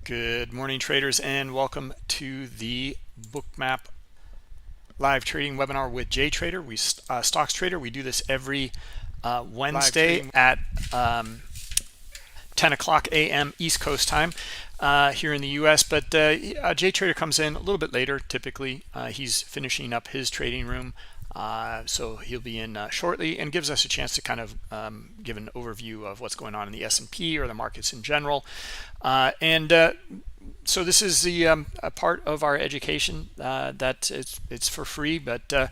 Good morning, traders, and welcome to the Bookmap live trading webinar with JTrader. We stocks trader. We do this every Wednesday at 10 o'clock a.m. East Coast time here in the U.S. But JTrader comes in a little bit later. Typically, he's finishing up his trading room. So he'll be in shortly and gives us a chance to kind of give an overview of what's going on in the S&P or the markets in general. So this is the a part of our education that it's for free, but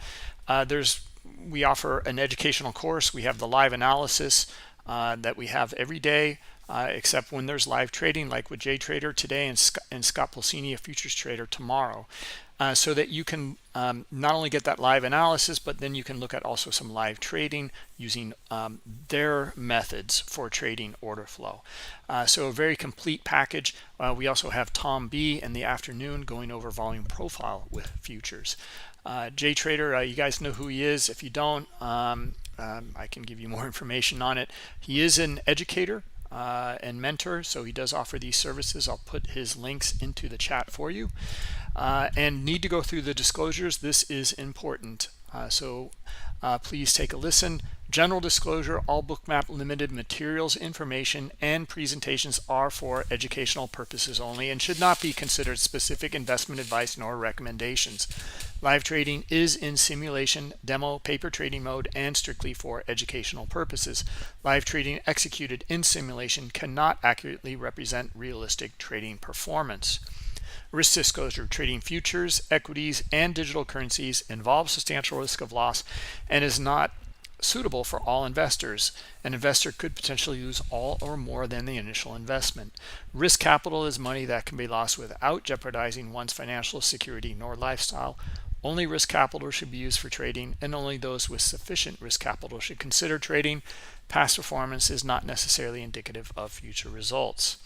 we offer an educational course. We have the live analysis that we have every day, except when there's live trading, like with JTrader today and Scott Pulcini, a futures trader, tomorrow. So that you can not only get that live analysis, but then you can look at also some live trading using their methods for trading order flow. So a very complete package. We also have Tom B in the afternoon going over volume profile with futures. JTrader, you guys know who he is. If you don't, I can give you more information on it. He is an educator and mentor, so he does offer these services. I'll put his links into the chat for you. And need to go through the disclosures. This is important. So please take a listen. General disclosure: all Bookmap Limited materials, information, and presentations are for educational purposes only and should not be considered specific investment advice nor recommendations. Live trading is in simulation, demo, paper trading mode, and strictly for educational purposes. Live trading executed in simulation cannot accurately represent realistic trading performance. Risk disclosure: trading futures, equities, and digital currencies involves substantial risk of loss and is not suitable for all investors. An investor could potentially lose all or more than the initial investment. Risk capital is money that can be lost without jeopardizing one's financial security nor lifestyle. Only risk capital should be used for trading, and only those with sufficient risk capital should consider trading. Past performance is not necessarily indicative of future results.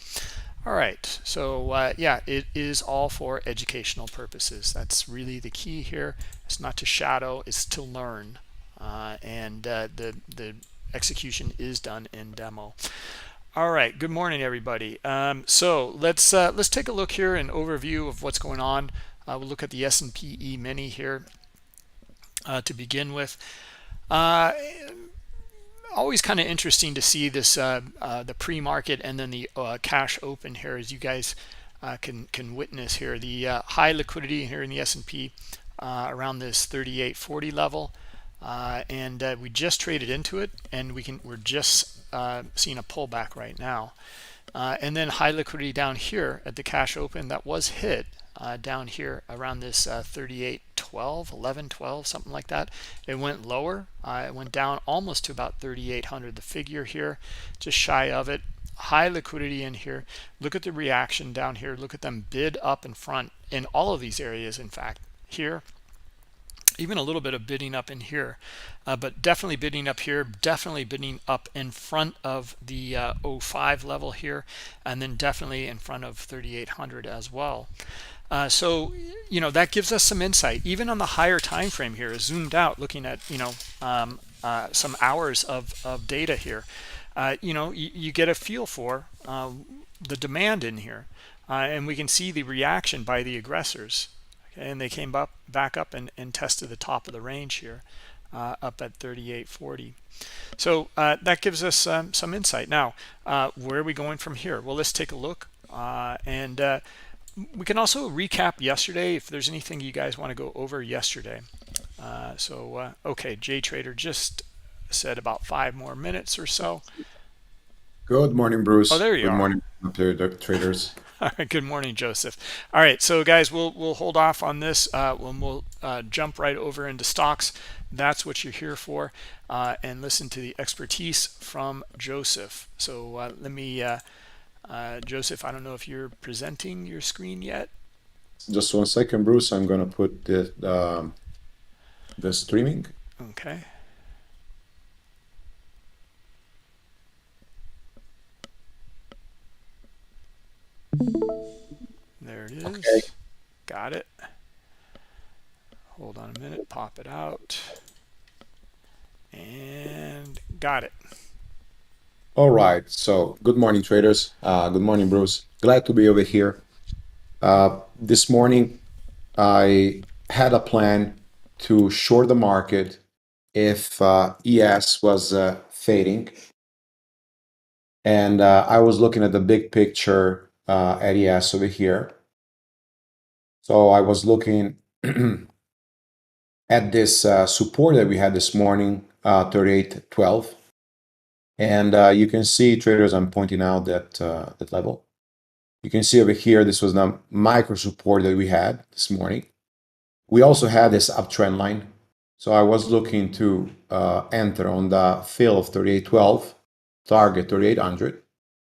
All right, so yeah, it is all for educational purposes. That's really the key here. It's not to shadow, it's to learn. The execution is done in demo. All right, good morning, everybody. So let's take a look here, an overview of what's going on. We'll look at the S&P E-mini here to begin with. Always kind of interesting to see this the pre-market and then the cash open here, as you guys can witness here. The high liquidity here in the S&P around this 38.40 level, and we just traded into it, and we're just seeing a pullback right now, and then high liquidity down here at the cash open that was hit down here around this 38.12, 11.12, something like that. It went lower. It went down almost to about 3,800, the figure here, just shy of it. High liquidity in here. Look at the reaction down here. Look at them bid up in front in all of these areas. In fact, here, even a little bit of bidding up in here, but definitely bidding up here, definitely bidding up in front of the 05 level here, and then definitely in front of 3,800 as well. So you know, that gives us some insight. Even on the higher time frame here, zoomed out, looking at some hours of data here, you get a feel for the demand in here, and we can see the reaction by the aggressors. Okay, and they came back up and tested the top of the range here, up at 38.40. So that gives us some insight. Now, where are we going from here? Well, let's take a look, and we can also recap yesterday if there's anything you guys want to go over yesterday. Okay, JTrader just said about 5 more minutes or so. Good morning, Bruce. Oh, there you are. Good morning, traders. All right, good morning, Joseph. All right, so guys, we'll hold off on this when we'll jump right over into stocks. That's what you're here for, and listen to the expertise from Joseph. So let me, Joseph, I don't know if you're presenting your screen yet. Just 1 second, Bruce. I'm gonna put the streaming. Okay. There it is. Okay. Got it. Hold on a minute. Pop it out. And got it. All right. So good morning, traders. Good morning, Bruce. Glad to be over here. This morning, I had a plan to short the market if ES was fading. And I was looking at the big picture at ES over here. So I was looking at this support that we had this morning, 38.12. And you can see, traders, I'm pointing out that level. You can see over here, this was the micro support that we had this morning. We also had this uptrend line. So I was looking to enter on the fill of 38.12, target 3800,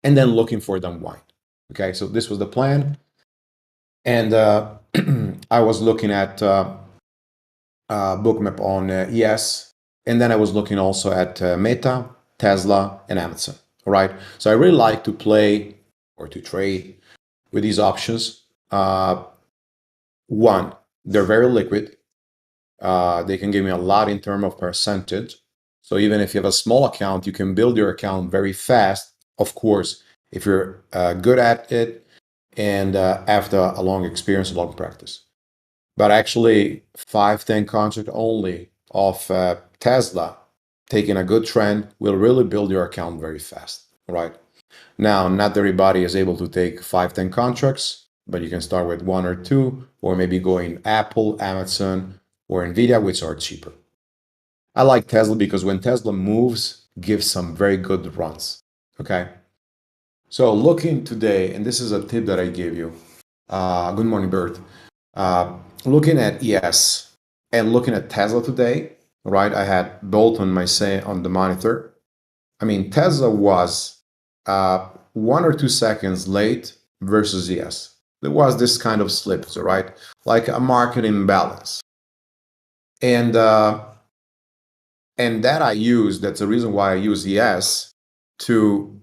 and then looking for the unwind. Okay, so this was the plan. And I was looking at Bookmap on ES, and then I was looking also at Meta, Tesla, and Amazon. All right, so I really like to play or to trade with these options. One, they're very liquid. They can give me a lot in terms of percentage. So even if you have a small account, you can build your account very fast. Of course, if you're good at it and after a long experience, a long practice. But actually, 5-10 contract only of Tesla, taking a good trend, will really build your account very fast, right? Now, not everybody is able to take 5-10 contracts, but you can start with 1 or 2, or maybe going Apple, Amazon, or Nvidia, which are cheaper. I like Tesla because when Tesla moves, gives some very good runs, okay? So looking today, and this is a tip that I gave you. Good morning, Bert. Looking at ES and looking at Tesla today, right? I had both on on the monitor. I mean, Tesla was 1 or 2 seconds late versus ES. There was this kind of slip, right? Like a market imbalance. And that I use, that's the reason why I use ES to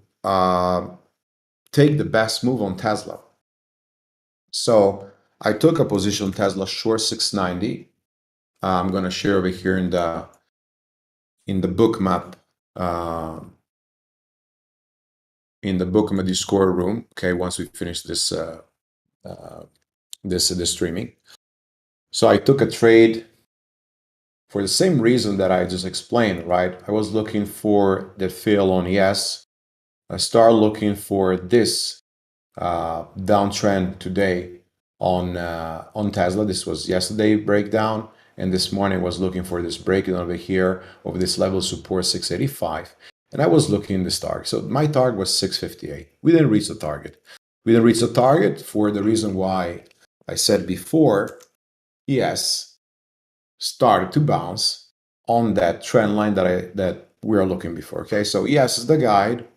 take the best move on Tesla. So I took a position Tesla short 690. I'm going to share over here in the Bookmap Discord room. Okay, once we finish this this streaming. So I took a trade for the same reason that I just explained, right? I was looking for the fill on ES. I started looking for this downtrend today on Tesla. This was yesterday breakdown, and this morning I was looking for this breakdown over here of this level of support 685, and I was looking in this target. So my target was 658. We didn't reach the target. We didn't reach the target for the reason why I said before. ES started to bounce on that trend line that we are looking before. Okay, so ES is the guide.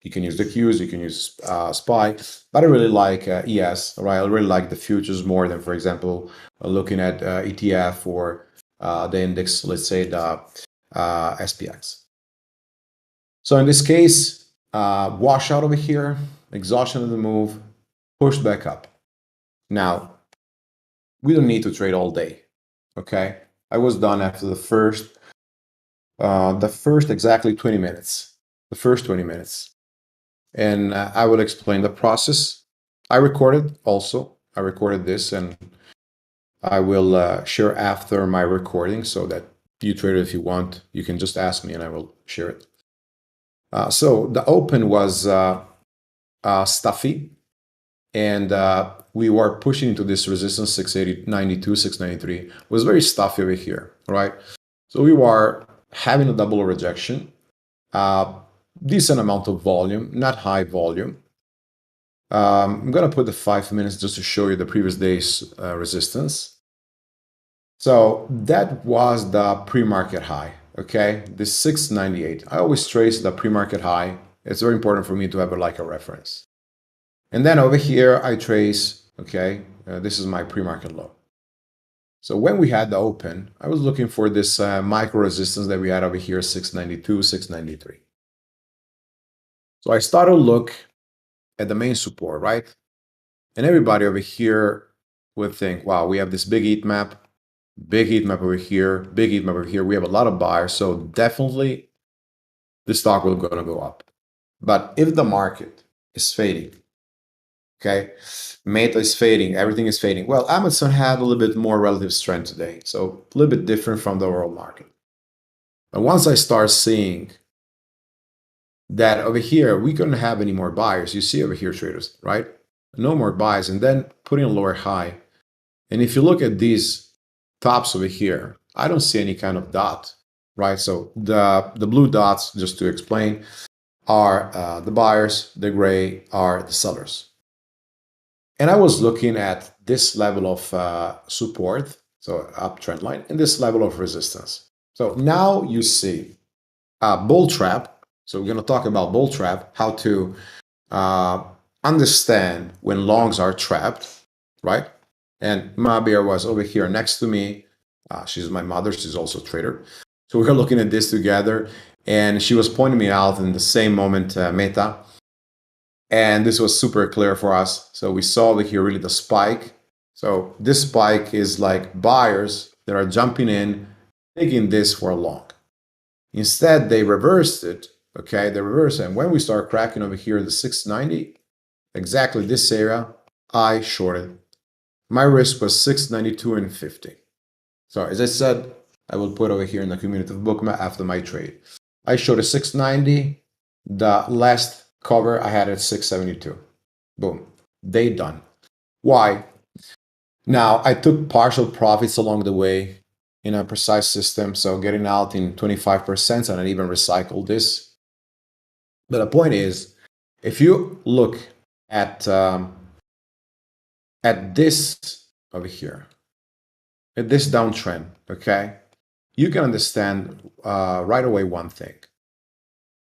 You can use the Qs, you can use SPY, but I really like ES, right? I really like the futures more than, for example, looking at ETF or the index, let's say the SPX. So in this case, washout over here, exhaustion of the move, pushed back up. Now, we don't need to trade all day, okay? I was done after the first exactly 20 minutes, the first 20 minutes. And I will explain the process. I recorded this, and I will share after my recording so that you trade it if you want. You can just ask me and I will share it. So the open was stuffy, and we were pushing into this resistance 692, 693. It was very stuffy over here, right? So we were having a double rejection. Decent amount of volume, not high volume. I'm going to put the 5 minutes just to show you the previous day's resistance. So that was the pre-market high, okay? The 698. I always trace the pre-market high. It's very important for me to have like a reference. And then over here, I trace, okay, this is my pre-market low. So when we had the open, I was looking for this micro resistance that we had over here, 692, 693. So I started to look at the main support, right? And everybody over here would think, wow, we have this big heat map over here, big heat map over here. We have a lot of buyers, so definitely the stock will gonna go up. But if the market is fading, Okay, Meta is fading, everything is fading. Well, Amazon had a little bit more relative strength today, so a little bit different from the overall market. But once I start seeing that over here, we couldn't have any more buyers. You see over here, traders, right? No more buys, and then putting a lower high. And if you look at these tops over here, I don't see any kind of dot, right? So the blue dots, just to explain, are the buyers, the gray are the sellers. And I was looking at this level of support, so uptrend line, and this level of resistance. So now you see a bull trap. So we're going to talk about bull trap, how to understand when longs are trapped, right? And Mabir was over here next to me. She's my mother. She's also a trader. So we were looking at this together, and she was pointing me out in the same moment, Meta. And this was super clear for us. So we saw over here really the spike. So this spike is like buyers that are jumping in, taking this for a long. Instead, they reversed it. Okay, they reversed it. And when we start cracking over here, the 690, exactly this area, I shorted. My risk was 692.50. So as I said, I will put over here in the community of Bookmap after my trade. I showed a 690. The last cover I had at 672. Boom. They done. Why? Now I took partial profits along the way in a precise system, so getting out in 25%, and I even recycled this. But the point is, if you look at this over here, at this downtrend, okay, you can understand right away one thing.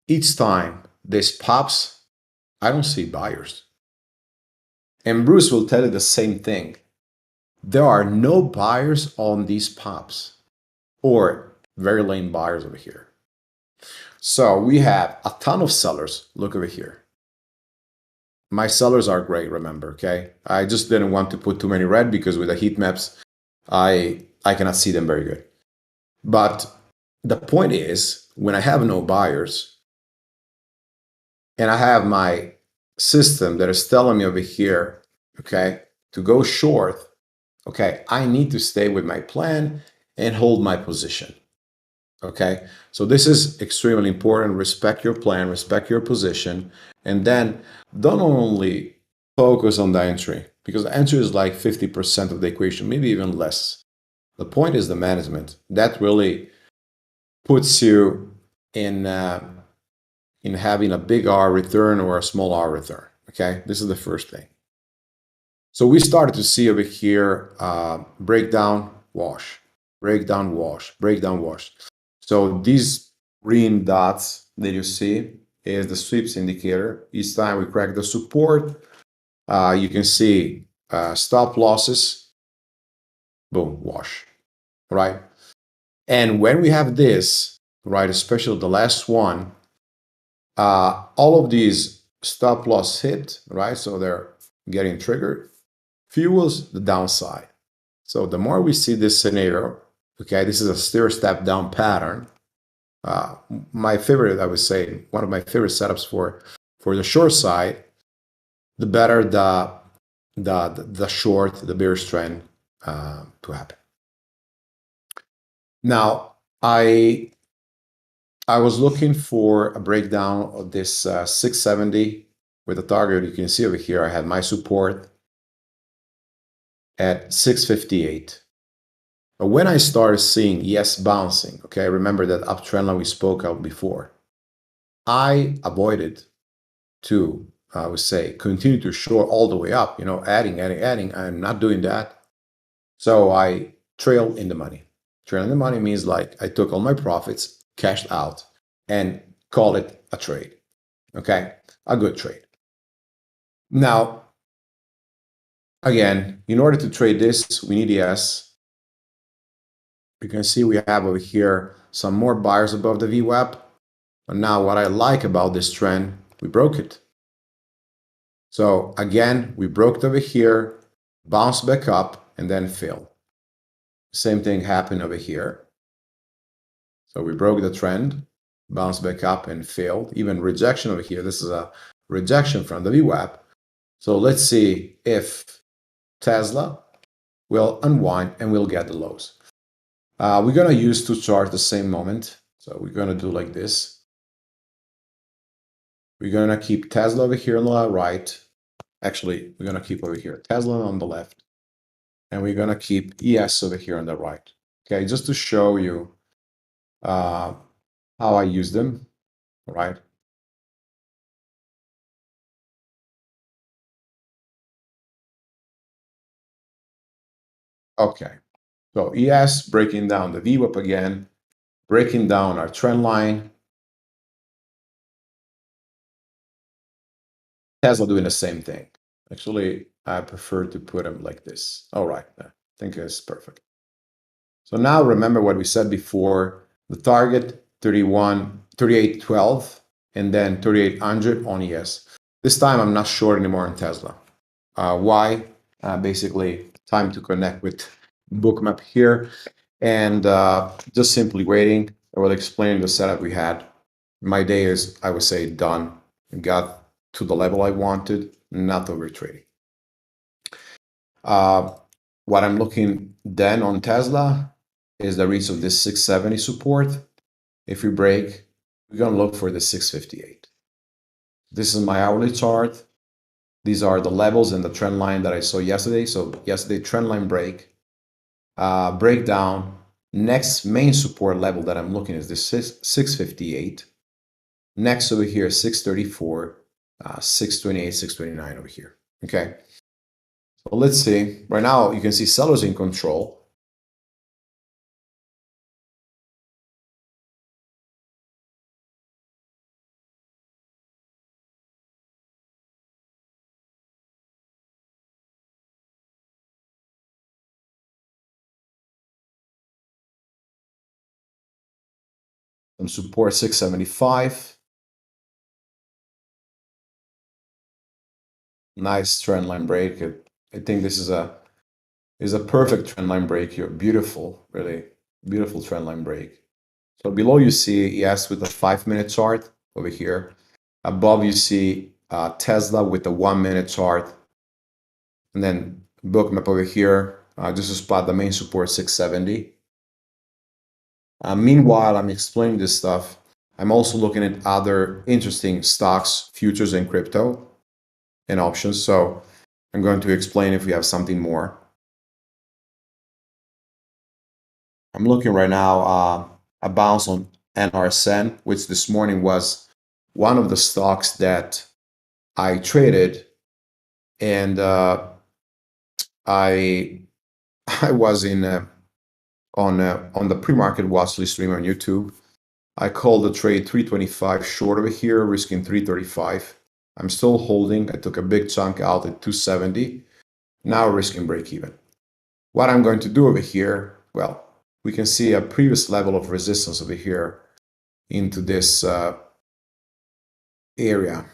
Each time this pops, I don't see buyers. And Bruce will tell you the same thing. There are no buyers on these pops, or very lame buyers over here. So we have a ton of sellers. Look over here. My sellers are great, remember, okay? I just didn't want to put too many red because with the heat maps, I cannot see them very good. But the point is, when I have no buyers, and I have my system that is telling me over here, okay, to go short, okay, I need to stay with my plan and hold my position. Okay, so this is extremely important. Respect your plan, respect your position, and then don't only focus on the entry, because the entry is like 50% of the equation, maybe even less. The point is the management. That really puts you in having a big R return or a small R return. Okay, this is the first thing. So we started to see over here breakdown, wash, breakdown, wash, breakdown, wash. So these green dots that you see is the sweeps indicator. Each time we crack the support, you can see stop losses, boom, wash, right? And when we have this, right, especially the last one, all of these stop loss hit, right? So they're getting triggered, fuels the downside. So the more we see this scenario, okay, this is a stair-step down pattern. My favorite, I would say, one of my favorite setups for the short side, the better the short, the bearish trend to happen. Now, I was looking for a breakdown of this 670 with a target. You can see over here, I had my support at 658. But when I started seeing yes bouncing, okay, remember that uptrend line we spoke of before, I avoided to, I would say, continue to short all the way up, adding. I'm not doing that. So I trail in the money. Trail in the money means like I took all my profits, cashed out, and call it a trade. Okay, a good trade. Now, again, in order to trade this, we need yes. You can see we have over here some more buyers above the VWAP. But now what I like about this trend, we broke it. So again, we broke it over here, bounced back up, and then failed. Same thing happened over here. So we broke the trend, bounced back up and failed. Even rejection over here. This is a rejection from the VWAP. So let's see if Tesla will unwind and we'll get the lows. We're going to use two charts the same moment. So we're going to do like this. We're going to keep Tesla over here on the right. Actually, we're going to keep over here Tesla on the left. And we're going to keep ES over here on the right. Okay, just to show you how I use them, right? Okay, so ES breaking down the VWAP again, breaking down our trend line. Tesla doing the same thing. Actually, I prefer to put them like this. All right, I think it's perfect. So now remember what we said before, the target 38.12 and then 3800 on ES. This time I'm not short anymore on Tesla. Why? Basically, time to connect with Bookmap here and just simply waiting. I will explain the setup we had. My day is, I would say, done. Got to the level I wanted, not over trading. What I'm looking then on Tesla is the reach of this 670 support. If we break, we're going to look for the 658. This is my hourly chart. These are the levels and the trend line that I saw yesterday. So yesterday, trend line break, breakdown. Next main support level that I'm looking is this 658. Next over here, 634, 628, 629 over here. Okay. So let's see. Right now, you can see sellers in control. Some support 675. Nice trend line break. I think this is a perfect trend line break here. Beautiful, really beautiful trend line break. So below you see ES with a 5-minute chart over here. Above you see Tesla with a 1-minute chart. And then Bookmap over here, just to spot the main support 670. Meanwhile, I'm explaining this stuff. I'm also looking at other interesting stocks, futures, and crypto and options. So I'm going to explain if we have something more. I'm looking right now a bounce on NRSN, which this morning was one of the stocks that I traded, and I was in on the pre-market watch list stream on YouTube. I called the trade 325 short over here, risking 335. I'm still holding. I took a big chunk out at 270. Now risking break even. What I'm going to do over here, well, we can see a previous level of resistance over here into this area.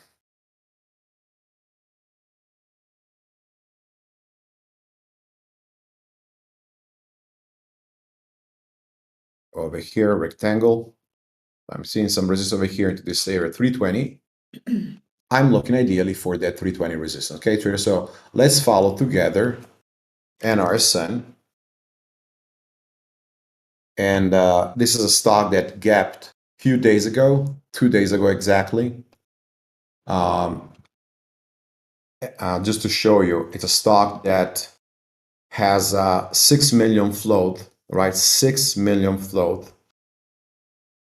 Over here, rectangle. I'm seeing some resistance over here into this area, 320. I'm looking ideally for that 320 resistance. Okay, trader. So let's follow together NRSN. And this is a stock that gapped a few days ago, 2 days ago exactly. Just to show you, it's a stock that has 6 million float, right? 6 million float.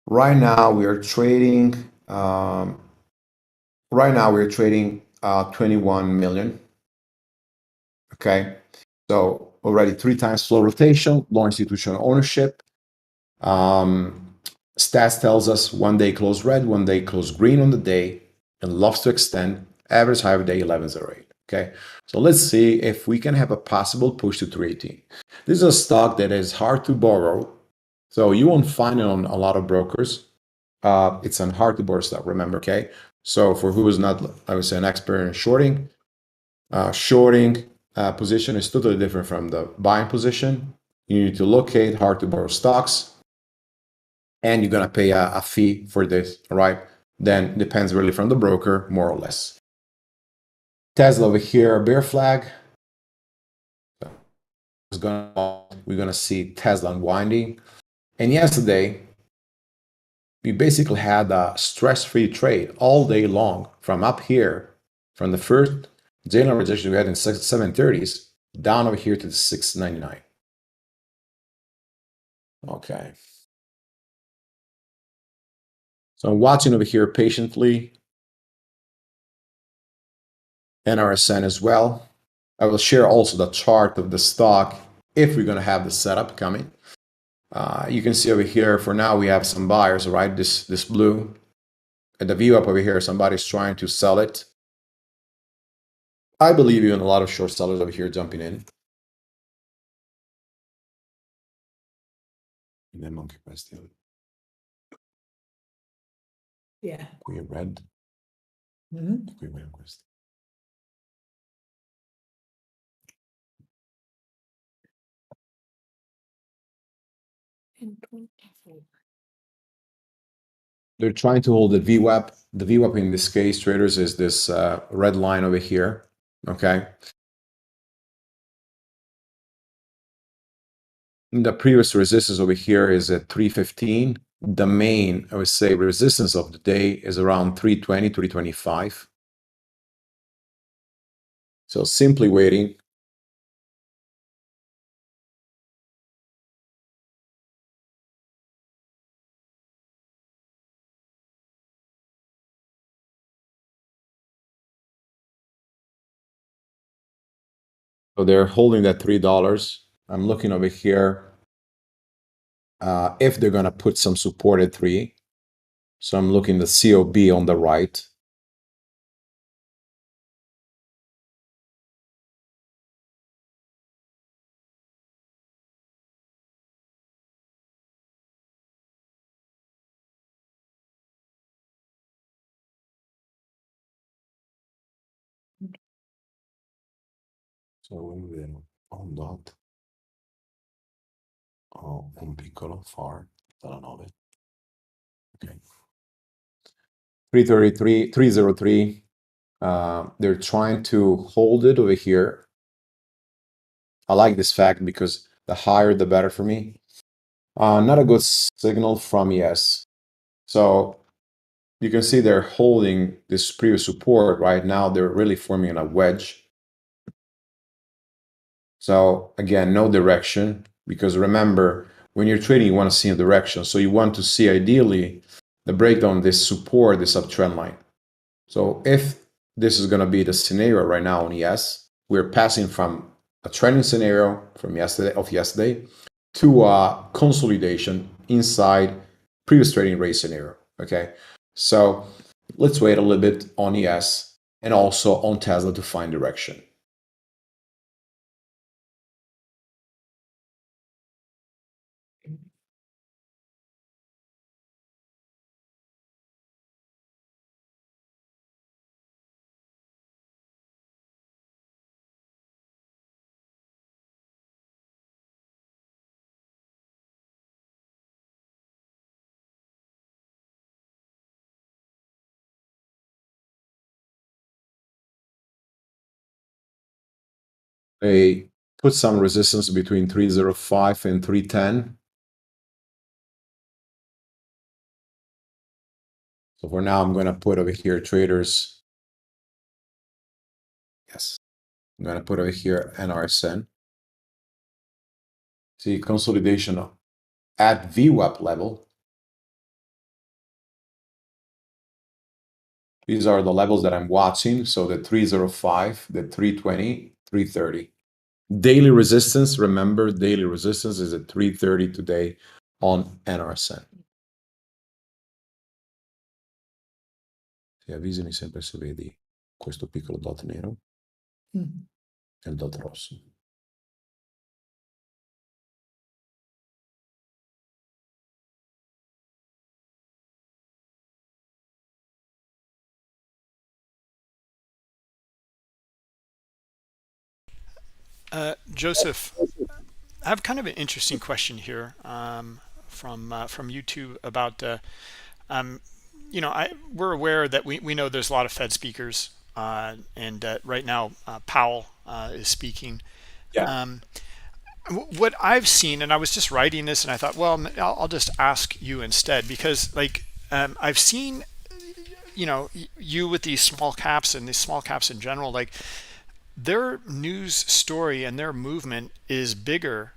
Right now we are trading. Right now we're trading 21 million. Okay, so already 3 times flow rotation, low institutional ownership. Stats tells us 1 day close red, 1 day close green on the day, and loves to extend. Average high of day 1108. Okay, so let's see if we can have a possible push to 318. This is a stock that is hard to borrow, so you won't find it on a lot of brokers. It's a hard to borrow stock, remember, okay? So for who is not, I would say, an expert in shorting, shorting position is totally different from the buying position. You need to locate hard to borrow stocks, and you're going to pay a fee for this, right? Then depends really from the broker, more or less. Tesla over here, bear flag. We're gonna see Tesla unwinding. And yesterday, we basically had a stress-free trade all day long from up here, from the first daily rejection we had in 730s down over here to the 699. Okay. So I'm watching over here patiently. NRSN as well. I will share also the chart of the stock if we're going to have the setup coming. You can see over here, for now, we have some buyers, right? This blue. At the view up over here, somebody's trying to sell it. I believe even a lot of short sellers over here jumping in. And then monkey question. Yeah. Qui red. Qui red question. They're trying to hold the VWAP. The VWAP in this case, traders, is this red line over here. Okay. The previous resistance over here is at 315. The main, I would say, resistance of the day is around 320, 325. So simply waiting. So they're holding that $3. I'm looking over here if they're going to put some support at 3. So I'm looking at the COB on the right. So un dot o un piccolo far dalla 9. Okay. 333, 303. They're trying to hold it over here. I like this fact because the higher the better for me. Not a good signal from yes. So you can see they're holding this previous support right now. They're really forming a wedge. So again, no direction, because remember, when you're trading, you want to see a direction. So you want to see ideally the breakdown of this support, this uptrend line. So if this is going to be the scenario right now on yes, we're passing from a trending scenario from yesterday to a consolidation inside previous trading rate scenario. Okay, so let's wait a little bit on ES and also on Tesla to find direction. They put some resistance between 305 and 310. So for now, I'm going to put over here traders. Yes, I'm going to put over here NRSN. See consolidation at VWAP level. These are the levels that I'm watching. So the 305, the 320, 330. Daily resistance, remember, daily resistance is at 330 today on NRSN. Ti avvisami sempre se vedi questo piccolo dot nero e il dot rosso. Joseph, I have kind of an interesting question here from YouTube about we're aware that we know there's a lot of Fed speakers and right now Powell is speaking. Yeah. Um, what I've seen, and I was just writing this, and I thought, well, I'll just ask you instead, because like I've seen, you with these small caps and these small caps in general, like their news story and their movement is bigger,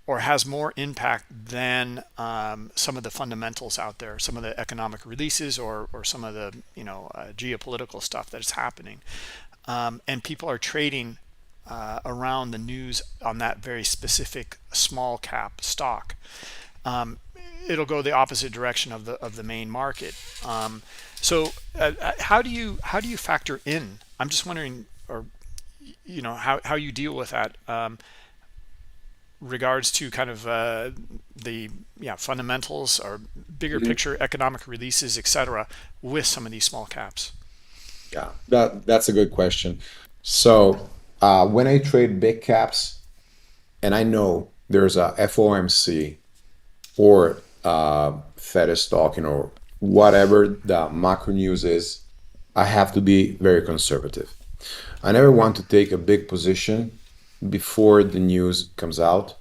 or has more impact than some of the fundamentals out there, some of the economic releases, or some of the geopolitical stuff that is happening, and people are trading around the news on that very specific small cap stock. Um, It'll go the opposite direction of the main market. So how do you factor in? I'm just wondering, or how you deal with that, regards to kind of the fundamentals or bigger Mhm. picture economic releases, etc., with some of these small caps. Yeah, that's a good question. So when I trade big caps, and I know there's a FOMC or Fed stock, whatever the macro news is, I have to be very conservative. I never want to take a big position before the news comes out.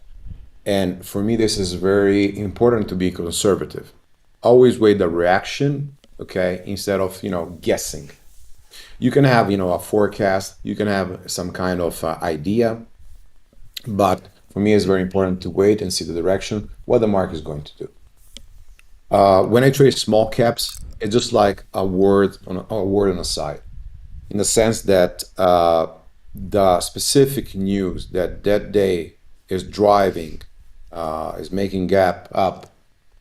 And for me, this is very important to be conservative. Always weigh the reaction, okay, instead of, guessing. You can have, a forecast, you can have some kind of idea, but for me, it's very important to wait and see the direction, what the market is going to do. When I trade small caps, it's just like a word on a side, in the sense that the specific news that day is driving, is making gap up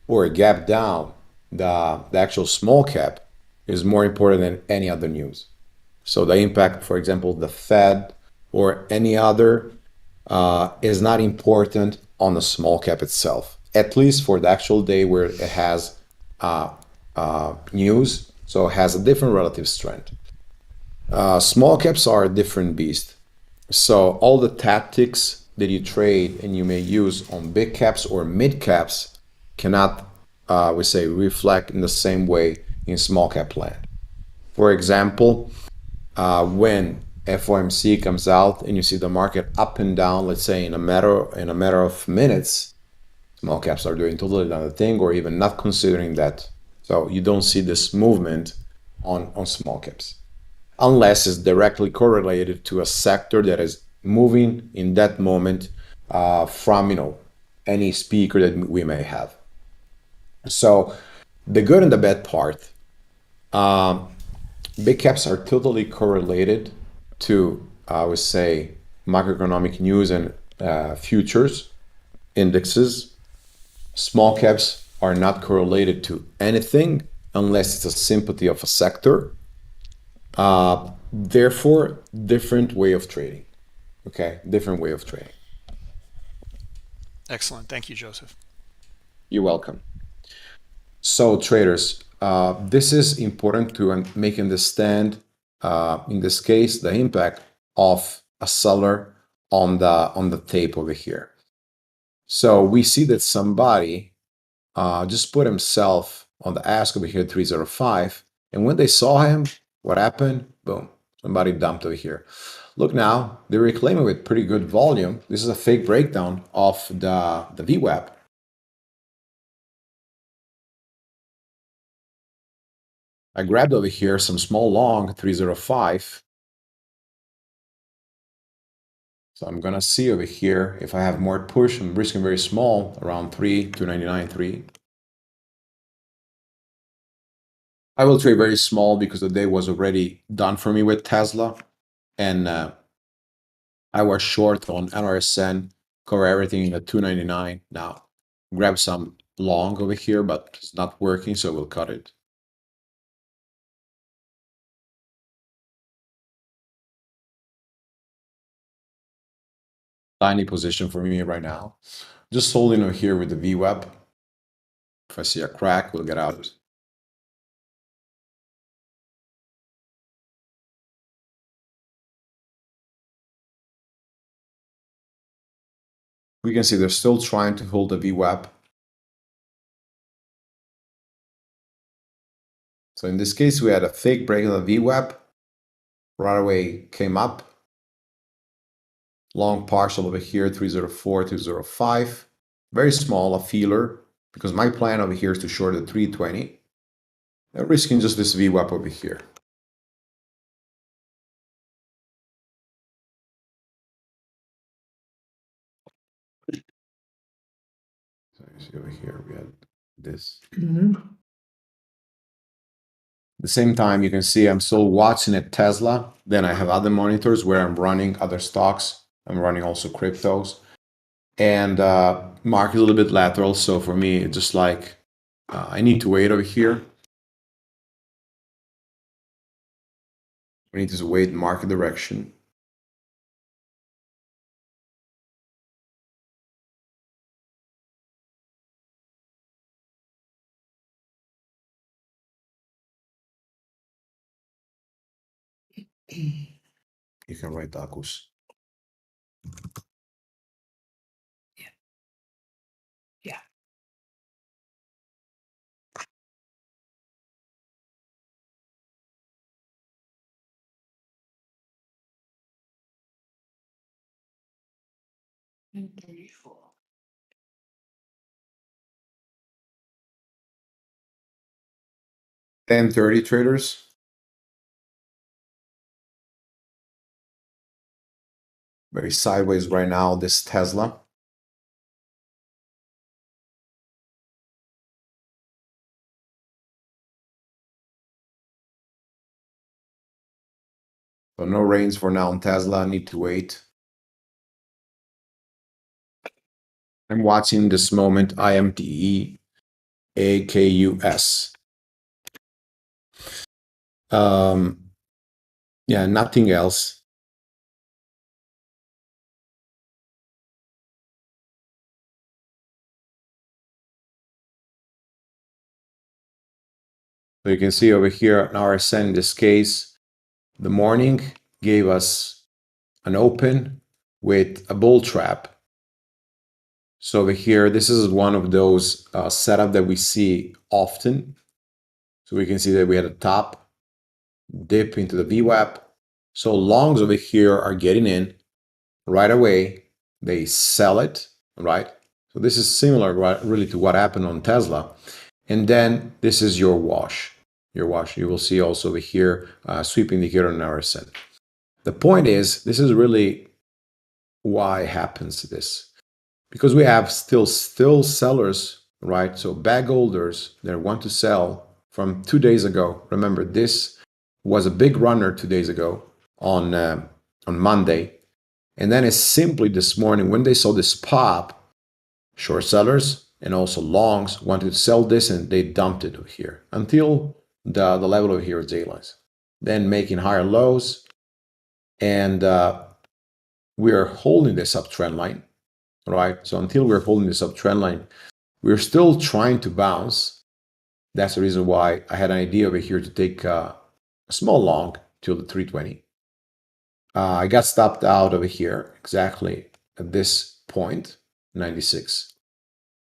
or a gap down, the actual small cap is more important than any other news. So the impact, for example, the Fed or any other is not important on the small cap itself, at least for the actual day where it has news. So it has a different relative strength. Small caps are a different beast. So all the tactics that you trade and you may use on big caps or mid caps cannot, we say, reflect in the same way in small cap land. For example, when FOMC comes out and you see the market up and down, let's say in a matter of minutes, small caps are doing totally another thing, or even not considering that. So you don't see this movement on small caps unless it's directly correlated to a sector that is moving in that moment, from any speaker that we may have. So the good and the bad part, um, big caps are totally correlated to, I would say, macroeconomic news and futures indexes. Small caps are not correlated to anything unless it's a sympathy of a sector. Therefore, different way of trading. Okay, different way of trading. Excellent. Thank you, Joseph. You're welcome. So traders, this is important to make understand, in this case, the impact of a seller on the tape over here. So we see that somebody just put himself on the ask over here 305, and when they saw him, what happened? Boom, somebody dumped over here. Look now, they're reclaiming with pretty good volume. This is a fake breakdown of the VWAP. I grabbed over here some small long 305. So I'm gonna see over here if I have more push. I'm risking very small, around 299, 3. I will trade very small because the day was already done for me with Tesla, and I was short on NRSN, cover everything at 299. Now grab some long over here, but it's not working, so we'll cut it. Tiny position for me right now. Just holding over here with the VWAP. If I see a crack, we'll get out. We can see they're still trying to hold the VWAP. So in this case, we had a fake break of the VWAP, right away came up, long partial over here, 304, 205, very small, a feeler, because my plan over here is to short at 320, and risking just this VWAP over here. So you see over here, we had this. At the same time, you can see I'm still watching at Tesla. Then I have other monitors where I'm running other stocks. I'm running also cryptos. And market a little bit lateral. So for me, it's just like I need to wait over here. We need to wait market direction. You can write Akus. Yeah. And 34. 1030 traders. Very sideways right now, this Tesla. So no rains for now on Tesla, need to wait. I'm watching this moment, IMTE AKUS. Yeah, nothing else. So you can see over here an RSN in this case, the morning gave us an open with a bull trap. So over here, this is one of those setup that we see often. So we can see that we had a top dip into the VWAP. So longs over here are getting in right away. They sell it, right? So this is similar really to what happened on Tesla. And then this is your wash. Your wash. You will see also over here sweeping the here on RSN. The point is, this is really why happens this. Because we have still sellers, right? So bag holders that want to sell from 2 days ago. Remember, this was a big runner 2 days ago on Monday. And then it's simply this morning when they saw this pop, short sellers and also longs wanted to sell this and they dumped it over here until the level over here is daylight. Then making higher lows. And we are holding this uptrend line. Right, so until we're holding this uptrend line, we're still trying to bounce. That's the reason why I had an idea over here to take a small long till the 320. I got stopped out over here exactly at this point, 96.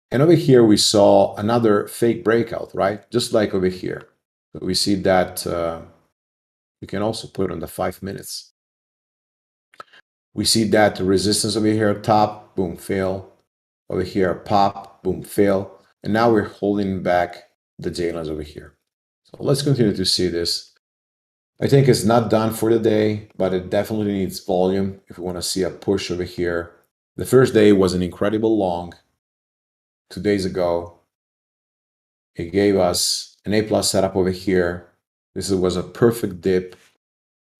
And over here we saw another fake breakout, right? Just like over here. So we see that you can also put it on the 5 minutes. We see that the resistance over here top, boom, fail. Over here, pop, boom, fail. And now we're holding back the J lines over here. So let's continue to see this. I think it's not done for the day, but it definitely needs volume if we want to see a push over here. The first day was an incredible long. 2 days ago, it gave us an A+ setup over here. This was a perfect dip.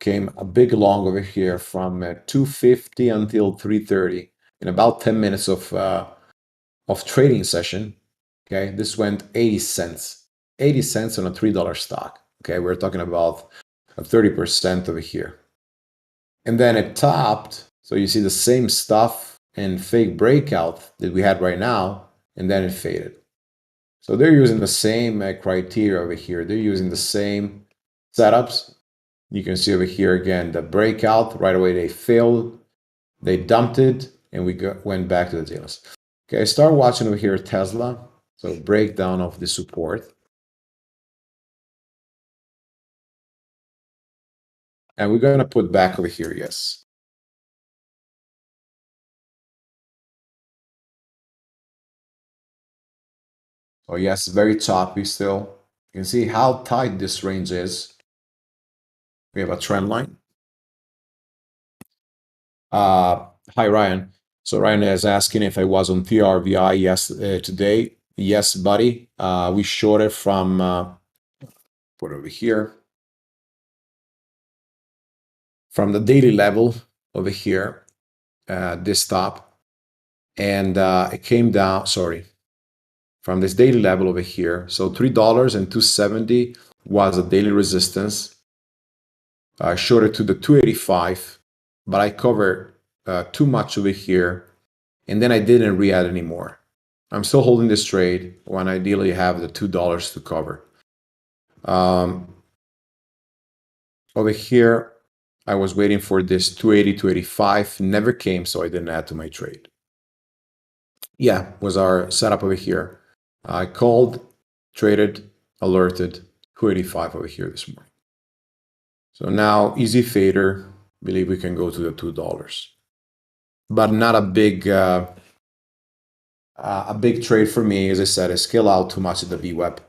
Came a big long over here from 250 until 330 in about 10 minutes of trading session. Okay, this went 80 cents on a $3 stock. Okay, we're talking about a 30% over here. And then it topped, so you see the same stuff and fake breakout that we had right now, and then it faded. So they're using the same criteria over here. They're using the same setups. You can see over here again the breakout right away. They failed, they dumped it, and we went back to the deals. Okay, start watching over here Tesla. So breakdown of the support. And we're going to put back over here, yes. So yes, very choppy still. You can see how tight this range is. We have a trend line. Hi, Ryan. So Ryan is asking if I was on TRVI today. Yes, buddy. We shorted from, put over here, from the daily level over here, this top. And it came down, sorry, from this daily level over here. So $3.270 was a daily resistance. I shorted to the 285, but I covered too much over here, and then I didn't re-add anymore. I'm still holding this trade when I ideally have the $2 to cover. Over here, I was waiting for this 280, 285, never came, so I didn't add to my trade. Yeah, was our setup over here. I called, traded, alerted, 285 over here this morning. So now, easy fader, believe we can go to the $2. But not a big trade for me. As I said, I scale out too much at the VWAP.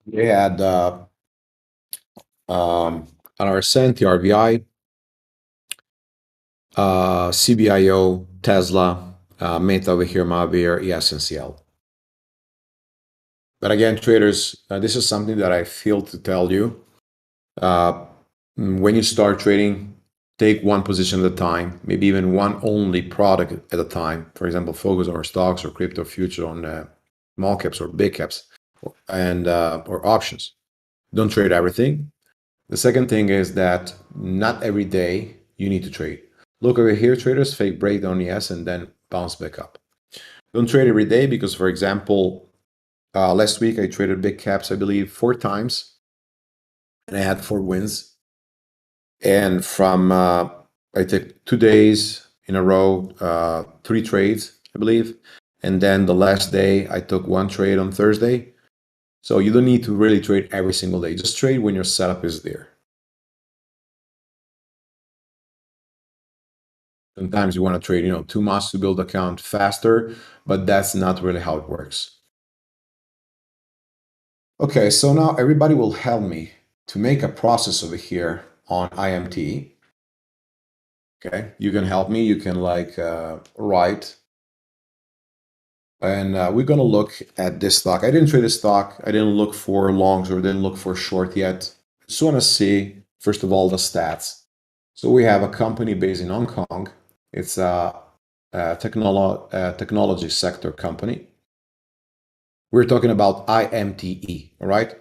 They had on our Ascent, the RVI, CBIO, Tesla, Meta over here, Mavir, ESNCL. But again, traders, this is something that I feel to tell you. When you start trading, take one position at a time, maybe even one only product at a time. For example, focus on stocks or crypto future on small caps or big caps and or options. Don't trade everything. The second thing is that not every day you need to trade. Look over here, traders, fake breakdown, yes, and then bounce back up. Don't trade every day because, for example, last week I traded big caps, I believe, 4 times, and I had 4 wins. And from I took 2 days in a row, 3 trades, I believe, and then the last day I took 1 trade on Thursday. So you don't need to really trade every single day. Just trade when your setup is there. Sometimes you want to trade, too much to build account faster, but that's not really how it works. Okay, so now everybody will help me to make a process over here on IMT. Okay, you can help me. You can write. And we're going to look at this stock. I didn't trade this stock. I didn't look for longs or didn't look for short yet. Just want to see, first of all, the stats. So we have a company based in Hong Kong. It's a technology sector company. We're talking about IMTE, all right?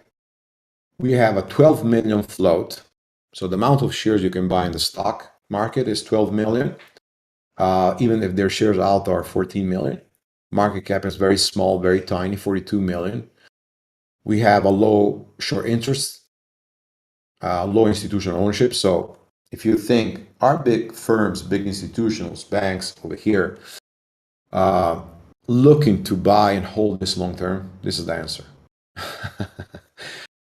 We have a 12 million float. So the amount of shares you can buy in the stock market is 12 million. Even if their shares out are 14 million. Market cap is very small, very tiny, 42 million. We have a low short interest, low institutional ownership. So if you think, are big firms, big institutionals, banks over here looking to buy and hold this long term? This is the answer.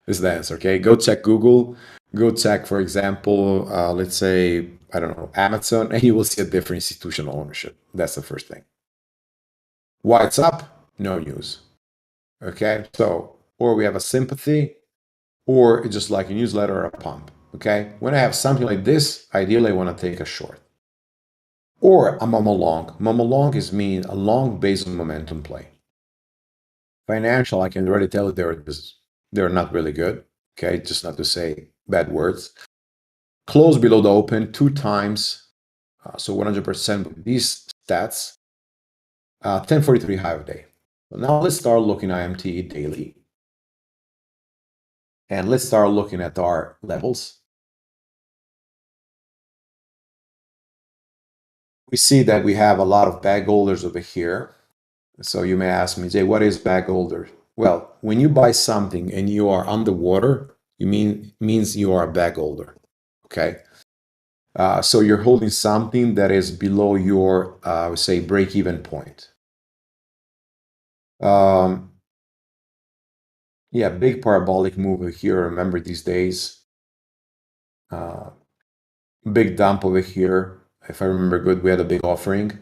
This is the answer, okay? Go check Google. Go check, for example, let's say, I don't know, Amazon, and you will see a different institutional ownership. That's the first thing. Why it's up? No news. Okay, so, or we have a sympathy, or it's just like a newsletter or a pump. Okay, when I have something like this, ideally I want to take a short. Or a momo long. Momo long is mean a long based on momentum play. Financial, I can already tell you they're not really good. Okay, just not to say bad words. Close below the open 2 times, so 100% with these stats. 1043 high of day. So now let's start looking at IMT daily. And let's start looking at our levels. We see that we have a lot of bag holders over here. So you may ask me, Jay, what is bag holder? Well, when you buy something and you are underwater, means you are a bag holder. Okay. So you're holding something that is below your, say, break-even point. Yeah, big parabolic move over here. Remember these days. Big dump over here. If I remember good, we had a big offering.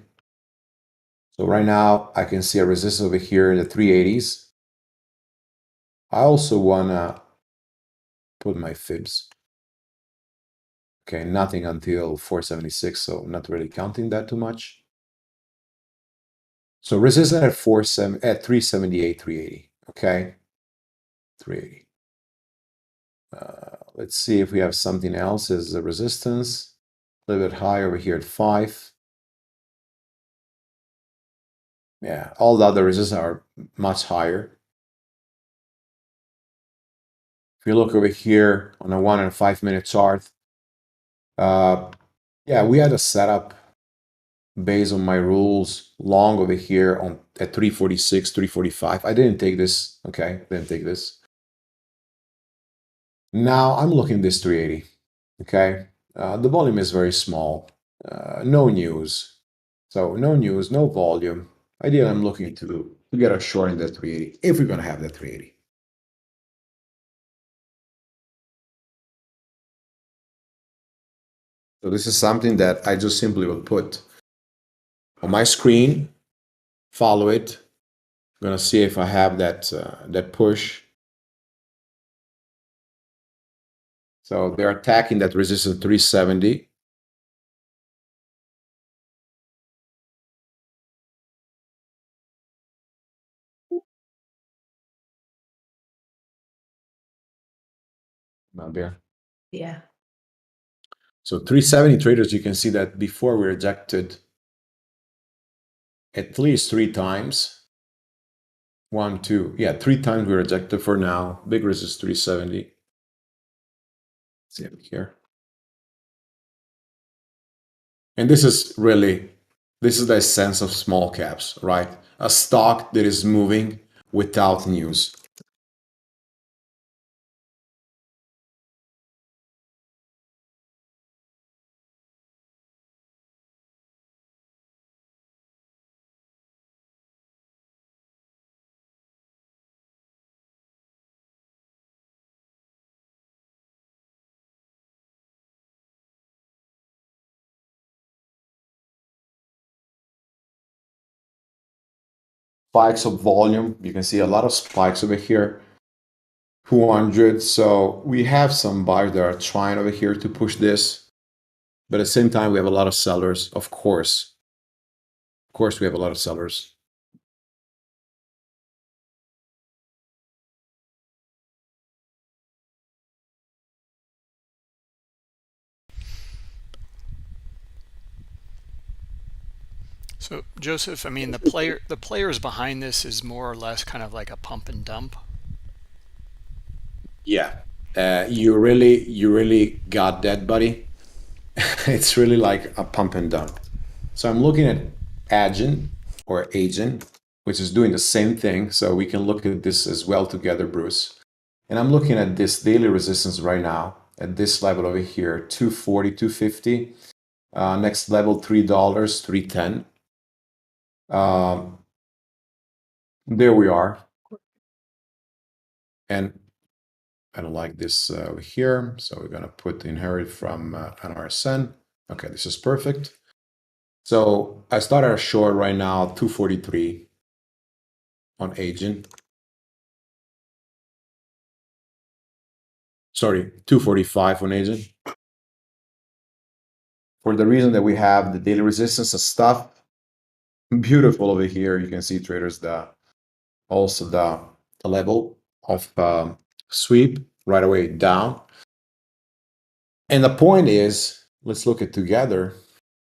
So right now I can see a resistance over here in the 380s. I also wanna put my fibs. Okay, nothing until 476, so not really counting that too much. So resistance at 378, 380. Okay, 380. Let's see if we have something else as a resistance. A little bit higher over here at 5. Yeah, all the other resistances are much higher. If you look over here on a 1 and 5 minute chart, yeah, we had a setup based on my rules long over here on at 346, 345. I didn't take this. Okay, didn't take this. Now I'm looking at this 380. Okay, the volume is very small. No news. So no news, no volume. Ideally, I'm looking to get a short in that 380 if we're gonna have that 380. So this is something that I just simply will put on my screen, follow it. I'm gonna see if I have that that push. So they're attacking that resistance 370. Not there. Yeah. So 370 traders, you can see that before we rejected at least 3 times. 1, 2, yeah, 3 times we rejected for now. Big resistance 370. Let's see it here. And this is the essence of small caps, right? A stock that is moving without news. Spikes of volume. You can see a lot of spikes over here. 200. So we have some buyers that are trying over here to push this. But at the same time, we have a lot of sellers, of course. Of course, we have a lot of sellers. So Joseph, I mean the players behind this is more or less kind of like a pump and dump. Yeah, you really got that, buddy. It's really like a pump and dump. So I'm looking at Agent, which is doing the same thing. So we can look at this as well together, Bruce. And I'm looking at this daily resistance right now at this level over here, 240, 250. Next level, $3, 310. There we are. And I don't like this over here. So we're going to put inherit from an RSN. Okay, this is perfect. So I started a short right now, 243 on Agent. Sorry, 245 on Agent. For the reason that we have the daily resistance of stuff. Beautiful over here. You can see traders also the level of sweep right away down. And the point is, let's look at together.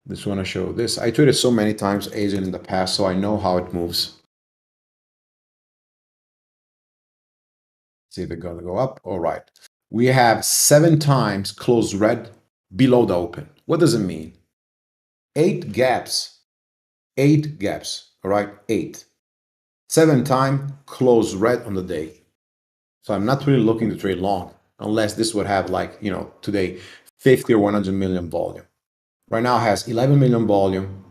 Just want to show this. I traded so many times Agent in the past, so I know how it moves. See if they're going to go up. All right. We have 7 times close red below the open. What does it mean? 8 gaps. 8 gaps. All right. 8. 7 times close red on the day. So I'm not really looking to trade long unless this would have like, today 50 or 100 million volume. Right now it has 11 million volume.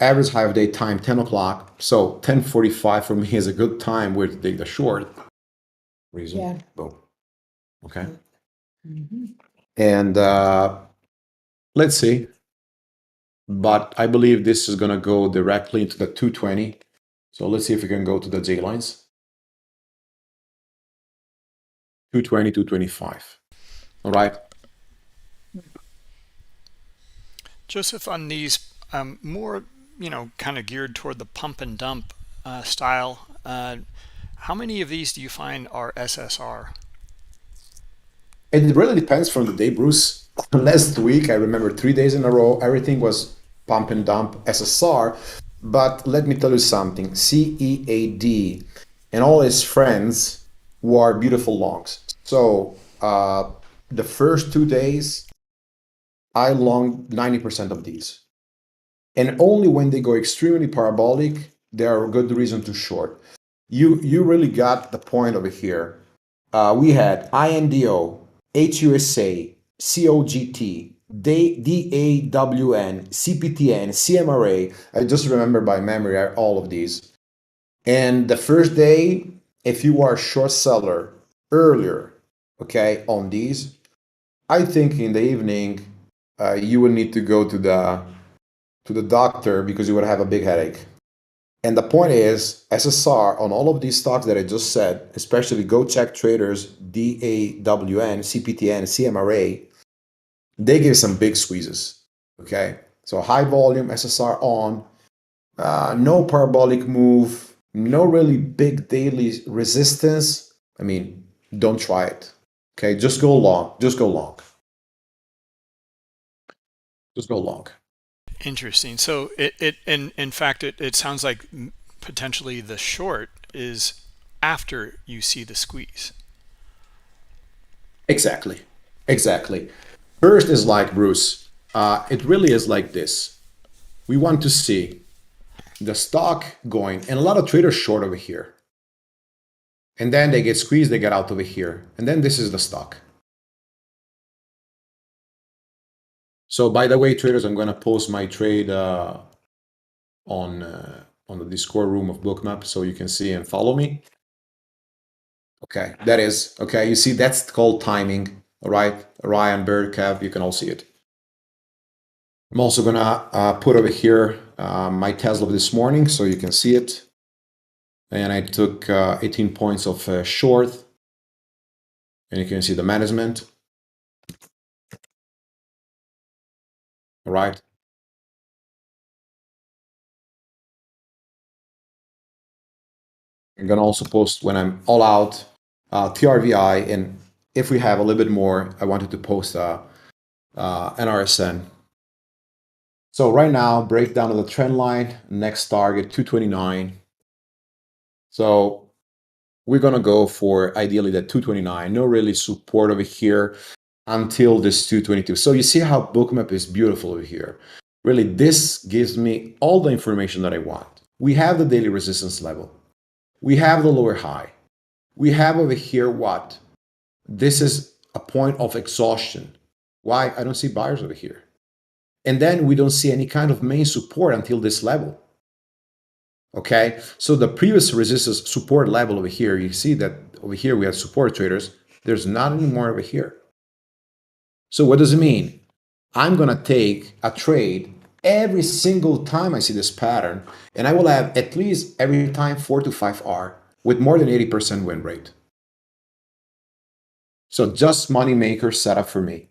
average high of day time 10 o'clock. So 10:45 for me is a good time where to take the short. Reason. Yeah. Boom. Okay. Mm-hmm. And let's see. But I believe this is going to go directly into the 220. So let's see if we can go to the J lines. 220, 225. All right. Joseph, on these more, kind of geared toward the pump and dump style, how many of these do you find are SSR? It really depends from the day, Bruce. Last week, I remember 3 days in a row, everything was pump and dump SSR. But let me tell you something. CEAD and all his friends were beautiful longs. So the first 2 days, I longed 90% of these. And only when they go extremely parabolic, there are good reason to short. You really got the point over here. We had INDO, HUSA, COGT, DAWN, CPTN, CMRA. I just remember by memory all of these. And the first day, if you are a short seller earlier, okay, on these, I think in the evening you would need to go to the doctor because you would have a big headache. And the point is, SSR on all of these stocks that I just said, especially go check traders, DAWN, CPTN, CMRA, they give some big squeezes. Okay, so high volume SSR on, no parabolic move, no really big daily resistance. I mean, don't try it. Okay, just go long. Just go long. Just go long. Interesting. So in fact, it sounds like potentially the short is after you see the squeeze. Exactly. Exactly. First is like, Bruce, it really is like this. We want to see the stock going, and a lot of traders short over here. And then they get squeezed, they get out over here. And then this is the stock. So by the way, traders, I'm going to post my trade on the Discord room of Bookmap so you can see and follow me. Okay, that is, okay, you see that's called timing, all right? Ryan, Bird, Kev, you can all see it. I'm also going to put over here my Tesla of this morning so you can see it. And I took 18 points of short. And you can see the management. All right. I'm going to also post when I'm all out TRVI. And if we have a little bit more, I wanted to post an RSN. So right now, breakdown of the trend line, next target 229. So we're going to go for ideally that 229. No really support over here until this 222. So you see how Bookmap is beautiful over here. Really, this gives me all the information that I want. We have the daily resistance level. We have the lower high. We have over here what? This is a point of exhaustion. Why? I don't see buyers over here. And then we don't see any kind of main support until this level. Okay, so the previous resistance support level over here, you see that over here we have support traders. There's not anymore over here. So what does it mean? I'm going to take a trade every single time I see this pattern, and I will have at least every time 4 to 5R with more than 80% win rate. So just money maker setup for me.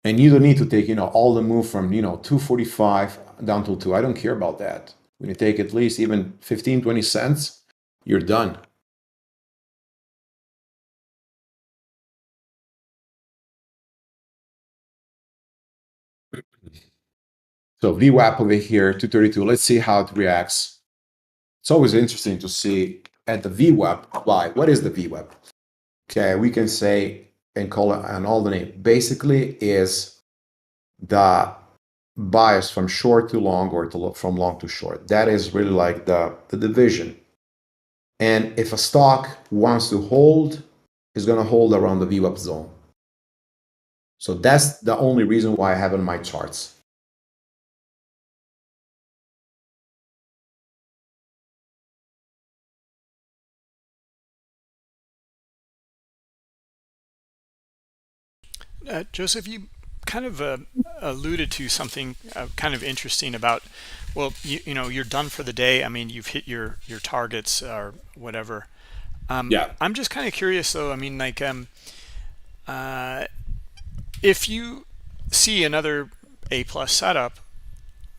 And you don't need to take, all the move from, 245 down to 2. I don't care about that. When you take at least even 15, 20 cents, you're done. So VWAP over here, 232. Let's see how it reacts. It's always interesting to see at the VWAP. Why? What is the VWAP? Okay, we can say and call it an all the name. Basically is the bias from short to long or from long to short. That is really like the division. And if a stock wants to hold, it's going to hold around the VWAP zone. So that's the only reason why I have it in my charts. Joseph, you kind of alluded to something kind of interesting about, well, you know, you're done for the day. I mean, you've hit your targets or whatever. Yeah. I'm just kind of curious though. I mean, like, if you see another A plus setup,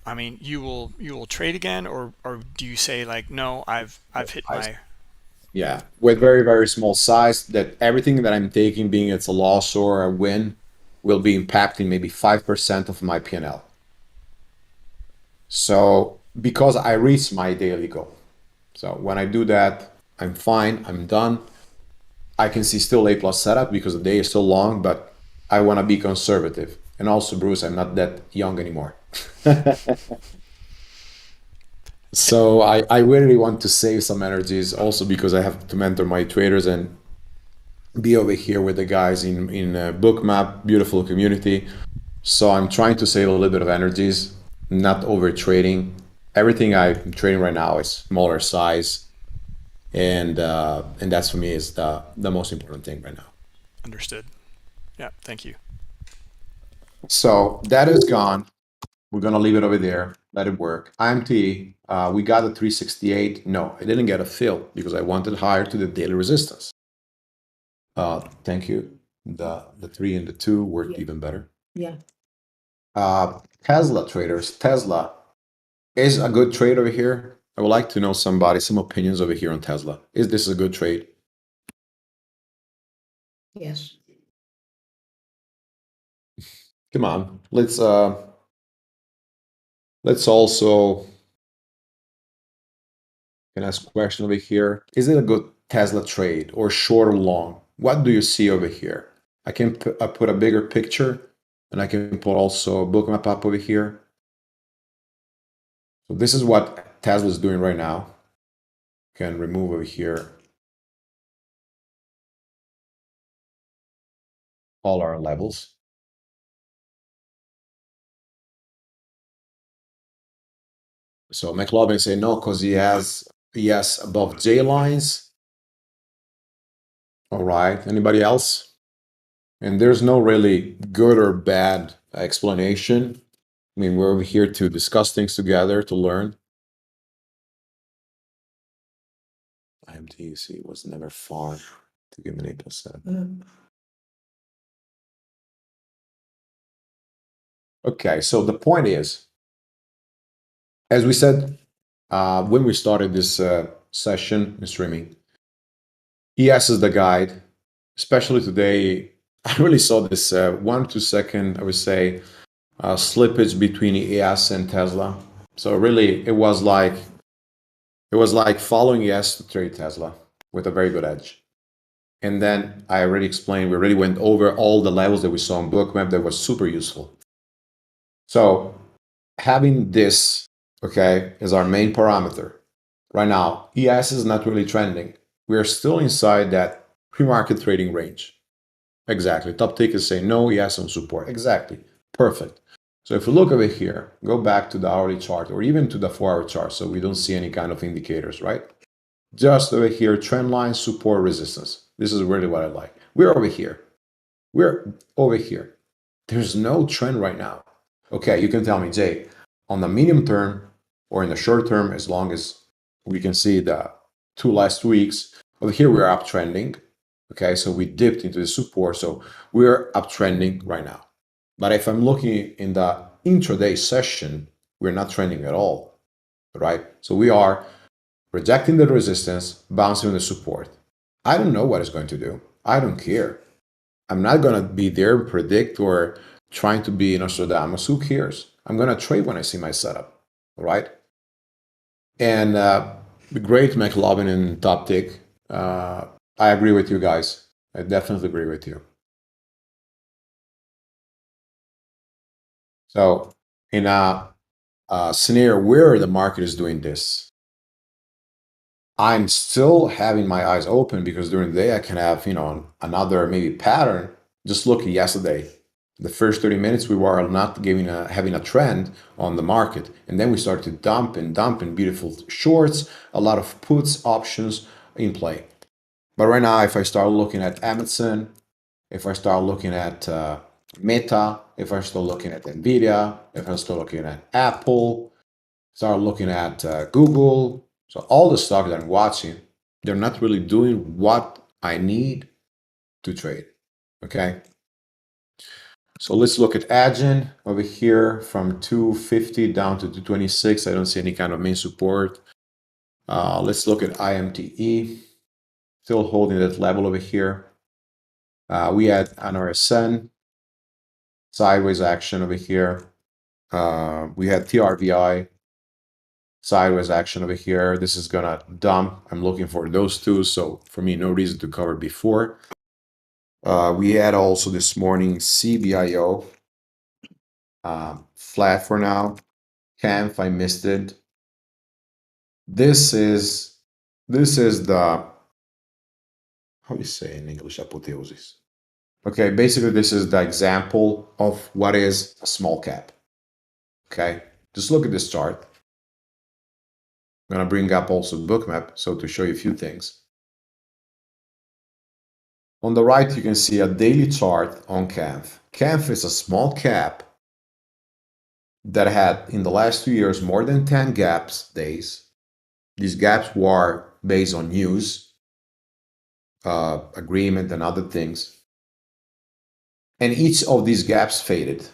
I mean, you will trade again, or do you say like, no, I've hit my. Yeah, with very, very small size, that everything that I'm taking, being it's a loss or a win, will be impacting maybe 5% of my P&L. So because I reached my daily goal. So when I do that, I'm fine, I'm done. I can see still A plus setup because the day is so long, but I want to be conservative. And also, Bruce, I'm not that young anymore. So I really want to save some energies also because I have to mentor my traders and be over here with the guys in Bookmap, beautiful community. So I'm trying to save a little bit of energies, not over trading. Everything I'm trading right now is smaller size, and that's for me is the most important thing right now. Understood. Yeah, thank you. So that is gone. We're gonna leave it over there. Let it work. IMT, we got a 368. No, I didn't get a fill because I wanted higher to the daily resistance. Thank you. The 3 and the 2 worked even better. Yeah. Tesla traders. Tesla is a good trade over here. I would like to know some opinions over here on Tesla. Is this a good trade? Yes. Come on, let's also can ask a question over here. Is it a good Tesla trade or short or long? What do you see over here? I can put a bigger picture, and I can put also Bookmap up over here. So this is what Tesla is doing right now. Can remove over here all our levels. So McLovin say no because he has yes above J lines. All right. Anybody else? And there's no really good or bad explanation. I mean, we're over here to discuss things together, to learn. IMTC was never far to give an 8%. Okay, so the point is, as we said when we started this session in streaming, ES is the guide. Especially today, I really saw this 1 to 2 second, I would say, slippage between ES and Tesla. So really, it was like following ES to trade Tesla with a very good edge. And then I already explained, we already went over all the levels that we saw in Bookmap that was super useful. So having this, okay, is our main parameter. Right now, ES is not really trending. We are still inside that pre-market trading range. Exactly. Top tick is saying no, ES on support. Exactly. Perfect. So if we look over here, go back to the hourly chart or even to the 4-hour chart so we don't see any kind of indicators, right? Just over here, trend line, support, resistance. This is really what I like. We're over here. We're over here. There's no trend right now. Okay, you can tell me, Jay, on the medium term or in the short term, as long as we can see the 2 last weeks, over here we're uptrending. Okay, so we dipped into the support, so we're uptrending right now. But if I'm looking in the intraday session, we're not trending at all, right? So we are rejecting the resistance, bouncing the support. I don't know what it's going to do. I don't care. I'm not going to be there, predict, or trying to be Nostradamus. Who cares? I'm going to trade when I see my setup, all right? And the great McLovin and Top Tick, I agree with you guys. I definitely agree with you. So in a scenario where the market is doing this, I'm still having my eyes open because during the day I can have, another maybe pattern. Just look at yesterday. The first 30 minutes we were not having a trend on the market, and then we started to dump in beautiful shorts, a lot of puts options in play. But right now, if I start looking at Amazon, if I start looking at Meta, if I start looking at Nvidia, if I start looking at Apple, start looking at Google. So all the stocks that I'm watching, they're not really doing what I need to trade. Okay. So let's look at Adyen over here from 250 down to 226. I don't see any kind of main support. Let's look at IMTE, still holding that level over here. We had an RSN, sideways action over here. We had TRVI, sideways action over here. This is gonna dump. I'm looking for those two. So for me, no reason to cover before. We had also this morning CBIO, flat for now. Canf, I missed it. This is the, how do you say in English, apotheosis? Okay, basically this is the example of what is a small cap. Okay, just look at this chart. I'm gonna bring up also Bookmap, so to show you a few things. On the right, you can see a daily chart on Canf. Canf is a small cap that had in the last 2 years more than 10 gaps days. These gaps were based on news, agreement, and other things. And each of these gaps faded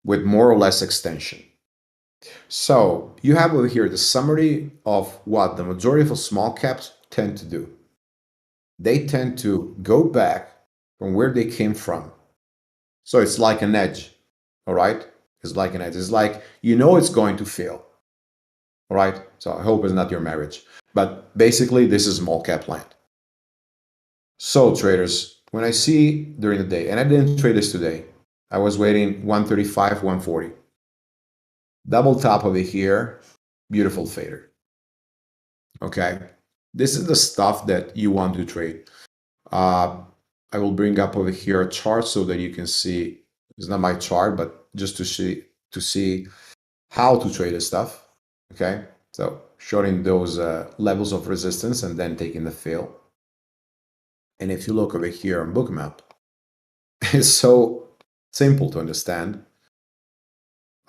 with more or less extension. So you have over here the summary of what the majority of small caps tend to do. They tend to go back from where they came from. So it's like an edge, all right? It's like an edge. It's like, you know, it's going to fail, all right? So I hope it's not your marriage. But basically, this is small cap land. So traders, when I see during the day, and I didn't trade this today, I was waiting 135, 140. Double top over here, beautiful fader. Okay, this is the stuff that you want to trade. I will bring up over here a chart so that you can see. It's not my chart, but just to see how to trade this stuff. Okay, so showing those levels of resistance and then taking the fill. And if you look over here on Bookmap, it's so simple to understand.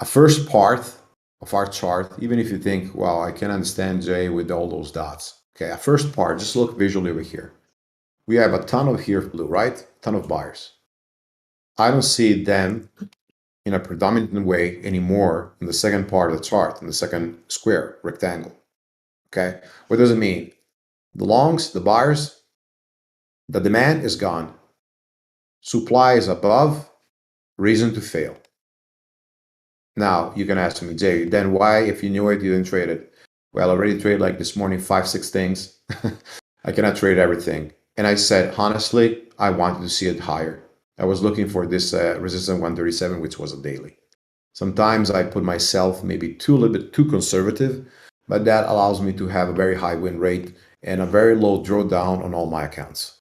A first part of our chart, even if you think, well, I can understand Jay with all those dots. Okay, a first part, just look visually over here. We have a ton of here blue, right? A ton of buyers. I don't see them in a predominant way anymore in the second part of the chart, in the second square rectangle. Okay, what does it mean? The longs, the buyers, the demand is gone. Supply is above, reason to fail. Now, you can ask me, Jay, then why, if you knew it, you didn't trade it? Well, I already traded like this morning, 5-6 things. I cannot trade everything. And I said, honestly, I wanted to see it higher. I was looking for this resistance 137, which was a daily. Sometimes I put myself maybe a little bit too conservative, but that allows me to have a very high win rate and a very low drawdown on all my accounts.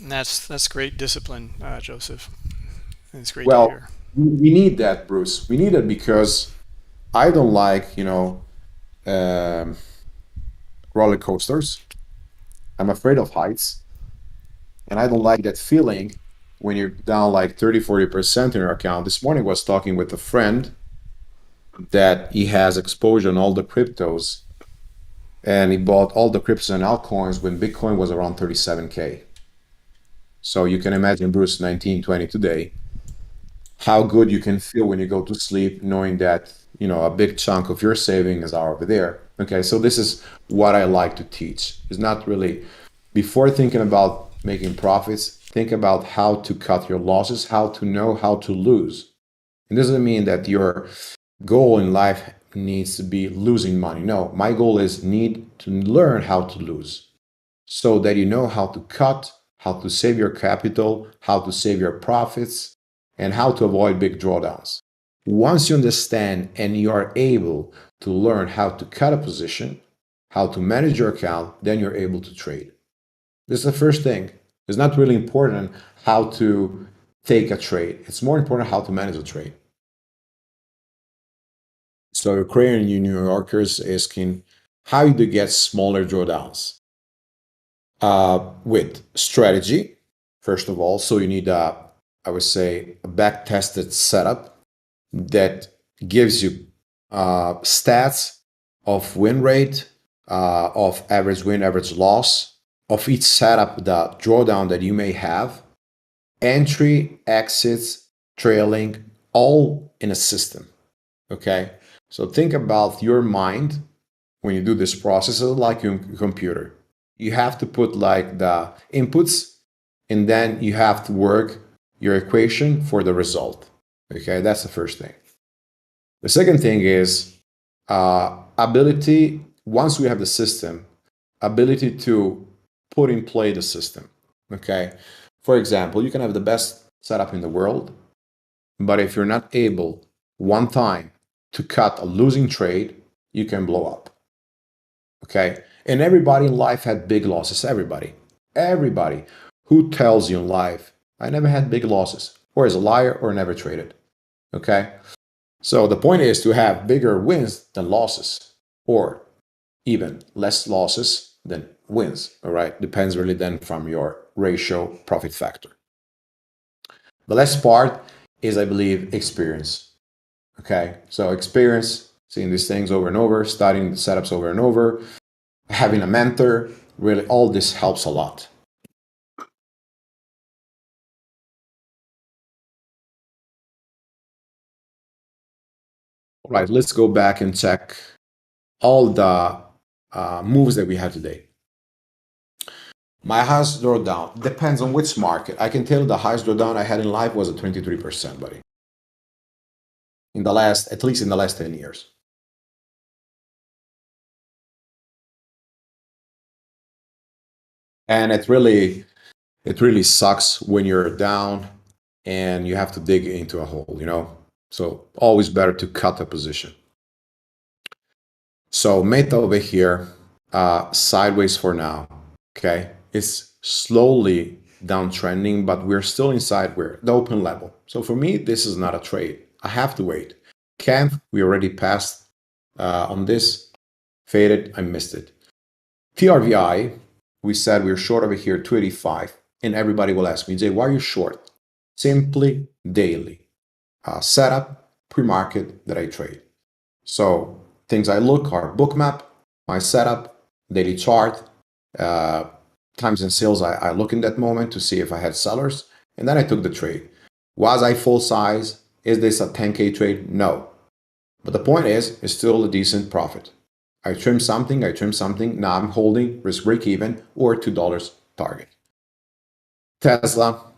That's great discipline, Joseph. It's great to Well, hear. we need that, Bruce. We need it because I don't like, roller coasters. I'm afraid of heights. And I don't like that feeling when you're down like 30-40% in your account. This morning I was talking with a friend that he has exposure on all the cryptos. And he bought all the cryptos and altcoins when Bitcoin was around 37K. So you can imagine, Bruce, 1920 today, how good you can feel when you go to sleep knowing that, a big chunk of your savings are over there. Okay, so this is what I like to teach. It's not really, before thinking about making profits, think about how to cut your losses, how to know how to lose. It doesn't mean that your goal in life needs to be losing money. No, my goal is need to learn how to lose so that you know how to cut, how to save your capital, how to save your profits, and how to avoid big drawdowns. Once you understand and you are able to learn how to cut a position, how to manage your account, then you're able to trade. This is the first thing. It's not really important how to take a trade. It's more important how to manage a trade. So Ukrainian New Yorkers asking, how do you get smaller drawdowns? with strategy, first of all. So you need I would say, a back-tested setup that gives you stats of win rate, of average win, average loss, of each setup, the drawdown that you may have, entry, exits, trailing, all in a system. Okay, so think about your mind when you do this process like your computer. You have to put like the inputs, and then you have to work your equation for the result. Okay, that's the first thing. The second thing is ability, once we have the system, ability to put in play the system. Okay, for example, you can have the best setup in the world, but if you're not able one time to cut a losing trade, you can blow up. Okay, and everybody in life had big losses. Everybody who tells you in life, I never had big losses, or is a liar or never traded. Okay, so the point is to have bigger wins than losses, or even less losses than wins. All right, depends really then from your ratio profit factor. The last part is, I believe, experience. Okay, so experience, seeing these things over and over, studying the setups over and over, having a mentor, really all this helps a lot. All right, let's go back and check all the moves that we had today. My highest drawdown depends on which market. I can tell you the highest drawdown I had in life was at 23%, buddy. In the last, at least in the last 10 years. And it really sucks when you're down and you have to dig into a hole, you know? So always better to cut a position. So meta over here, sideways for now, okay? It's slowly downtrending, but we're still inside where the open level. So for me, this is not a trade. I have to wait. Can't, we already passed on this, faded, I missed it. TRVI, we said we're short over here, 285, and everybody will ask me, Jay, why are you short? Simply daily. Setup, pre-market that I trade. So things I look are Bookmap, my setup, daily chart, times and sales I look in that moment to see if I had sellers, and then I took the trade. Was I full size? Is this a 10K trade? No. But the point is, it's still a decent profit. I trim something, now I'm holding risk break even or $2 target. Tesla,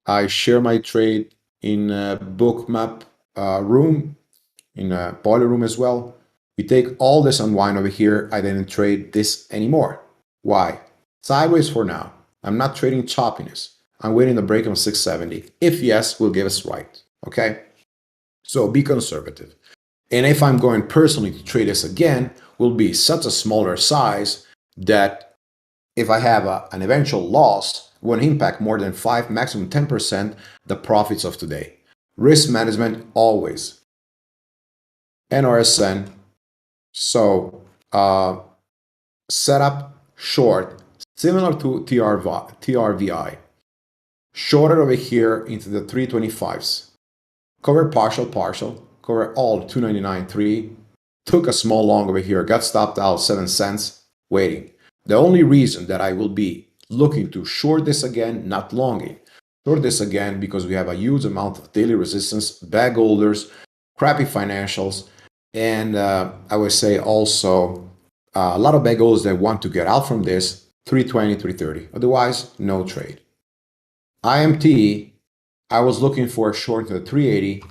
I share my trade in a Bookmap room, in a boiler room as well. We take all this unwind over here. I didn't trade this anymore. Why? Sideways for now. I'm not trading choppiness. I'm waiting the break on 670. If yes, will give us right. Okay? So be conservative. And if I'm going personally to trade this again, will be such a smaller size that if I have an eventual loss, won't impact more than 5, maximum 10% the profits of today. Risk management always. NRSN. So setup short, similar to TRVI. Shorted over here into the 325s. Cover partial, cover all 299.3. Took a small long over here, got stopped out 7 cents, waiting. The only reason that I will be looking to short this again, not longing, short this again because we have a huge amount of daily resistance, bag holders, crappy financials, and I would say also a lot of bag holders that want to get out from this 320, 330. Otherwise, no trade. IMT, I was looking for a short to the 380.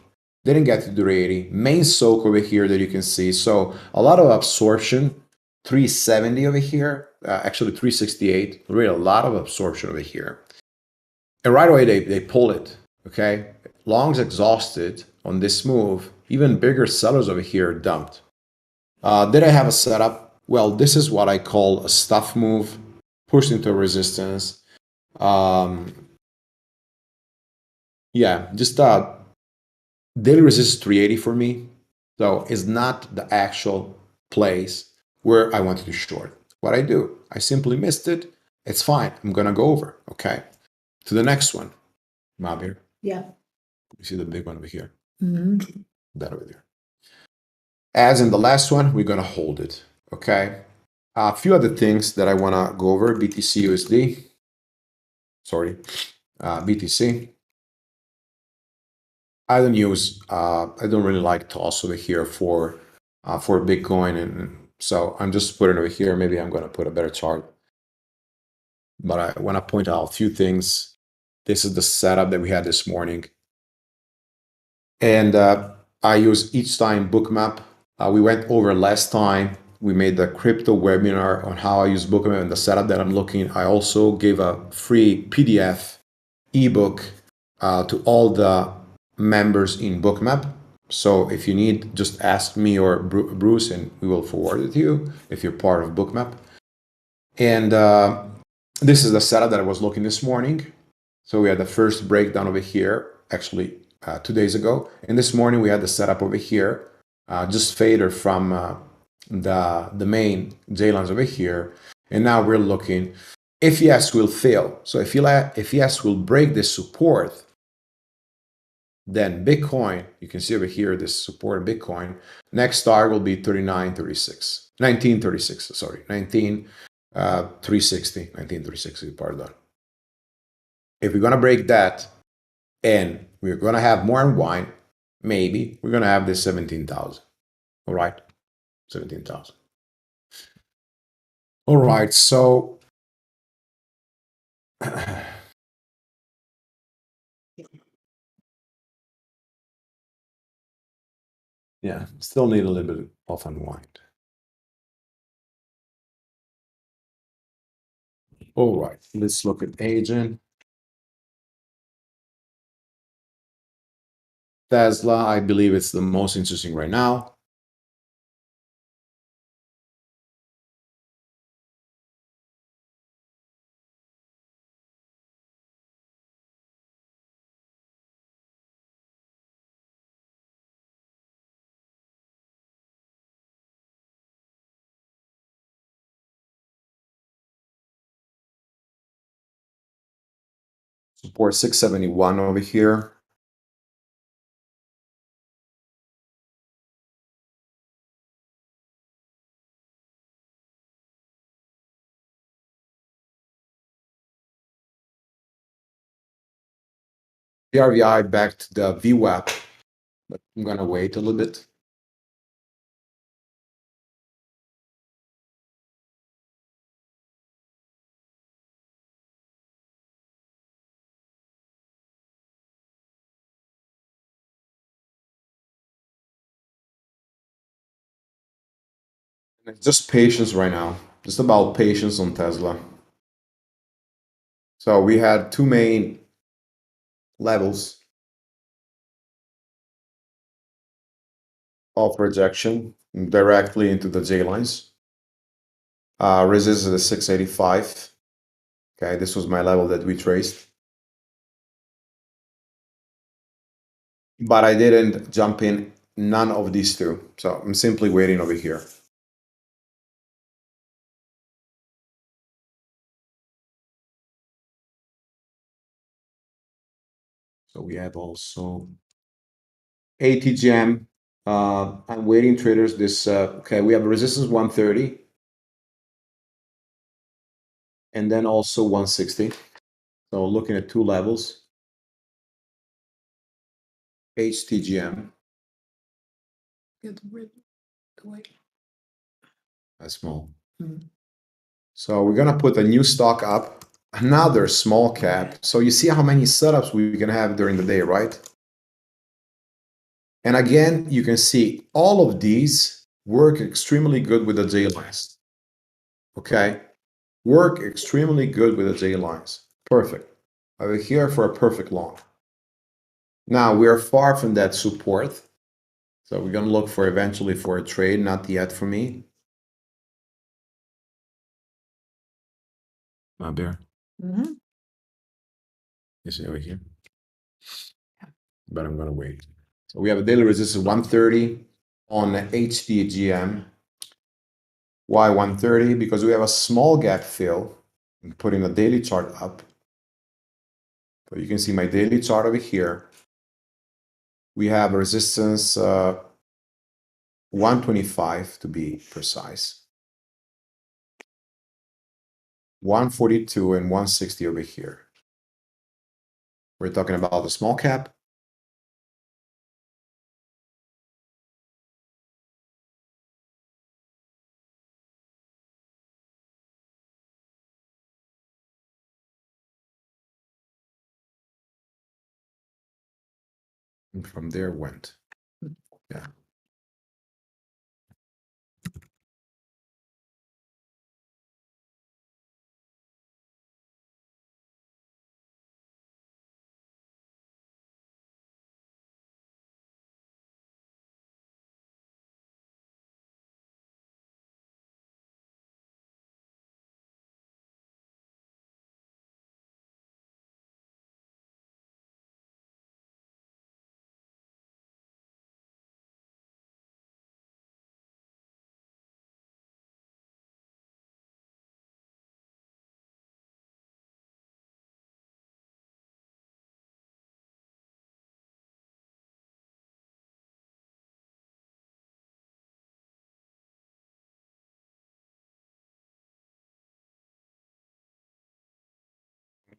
Didn't get to the 380. Main soak over here that you can see. So a lot of absorption. 370 over here. Actually 368. Really a lot of absorption over here. And right away they pull it. Okay. Longs exhausted on this move. Even bigger sellers over here dumped. Did I have a setup? Well, this is what I call a stuff move. Pushed into a resistance. Yeah, just daily resistance 380 for me. So it's not the actual place where I wanted to short. What I do, I simply missed it, it's fine. I'm going to go over. Okay. To the next one. Mabir. Yeah. You see the big one over here? Mm-hmm. That over there. As in the last one, we're going to hold it. Okay. A few other things that I want to go over. BTC USD. Sorry. BTC. I don't use, I don't really like toss over here for Bitcoin. And so I'm just putting it over here. Maybe I'm going to put a better chart. But I want to point out a few things. This is the setup that we had this morning. And I use each time Bookmap. We went over last time. We made the crypto webinar on how I use Bookmap and the setup that I'm looking. I also gave a free PDF ebook to all the members in Bookmap. So if you need, just ask me or Bruce and we will forward it to you if you're part of Bookmap. And this is the setup that I was looking this morning. So we had the first breakdown over here, actually 2 days ago. And this morning we had the setup over here, just fader from the main J lines over here. And now we're looking if yes will fail. So if yes will break this support, then Bitcoin, you can see over here this support of Bitcoin. Next target will be 1936, sorry, 19,360, pardon. If we're gonna break that and we're gonna have more unwind, maybe we're gonna have this 17,000. All right, 17,000. All right, so yeah, still need a little bit of unwind. All right, let's look at agent. Tesla, I believe it's the most interesting right now. Support 671 over here. RVI back to the VWAP, but I'm gonna wait a little bit. It's just patience right now, just about patience on Tesla. So we had two main levels of rejection directly into the J lines. Resistance is 685. Okay, this was my level that we traced. But I didn't jump in none of these two. So I'm simply waiting over here. So we have also ATGM. I'm waiting traders this, okay, we have resistance 130. And then also 160. So looking at two levels. HTGM. That's small. Mm-hmm. So we're gonna put a new stock up, another small cap. So you see how many setups we can have during the day, right? And again, you can see all of these work extremely good with the J lines. Okay, work extremely good with the J lines. Perfect. Over here for a perfect long. Now we are far from that support. So we're gonna look for eventually for a trade, not yet for me. My bear. Mm-hmm. You see over here? But I'm gonna wait. So we have a daily resistance 130 on HTGM. Why 130? Because we have a small gap fill I'm putting a daily chart up. So you can see my daily chart over here. We have a resistance 125 to be precise. 142 and 160 over here. We're talking about the small cap. And from there went. Yeah.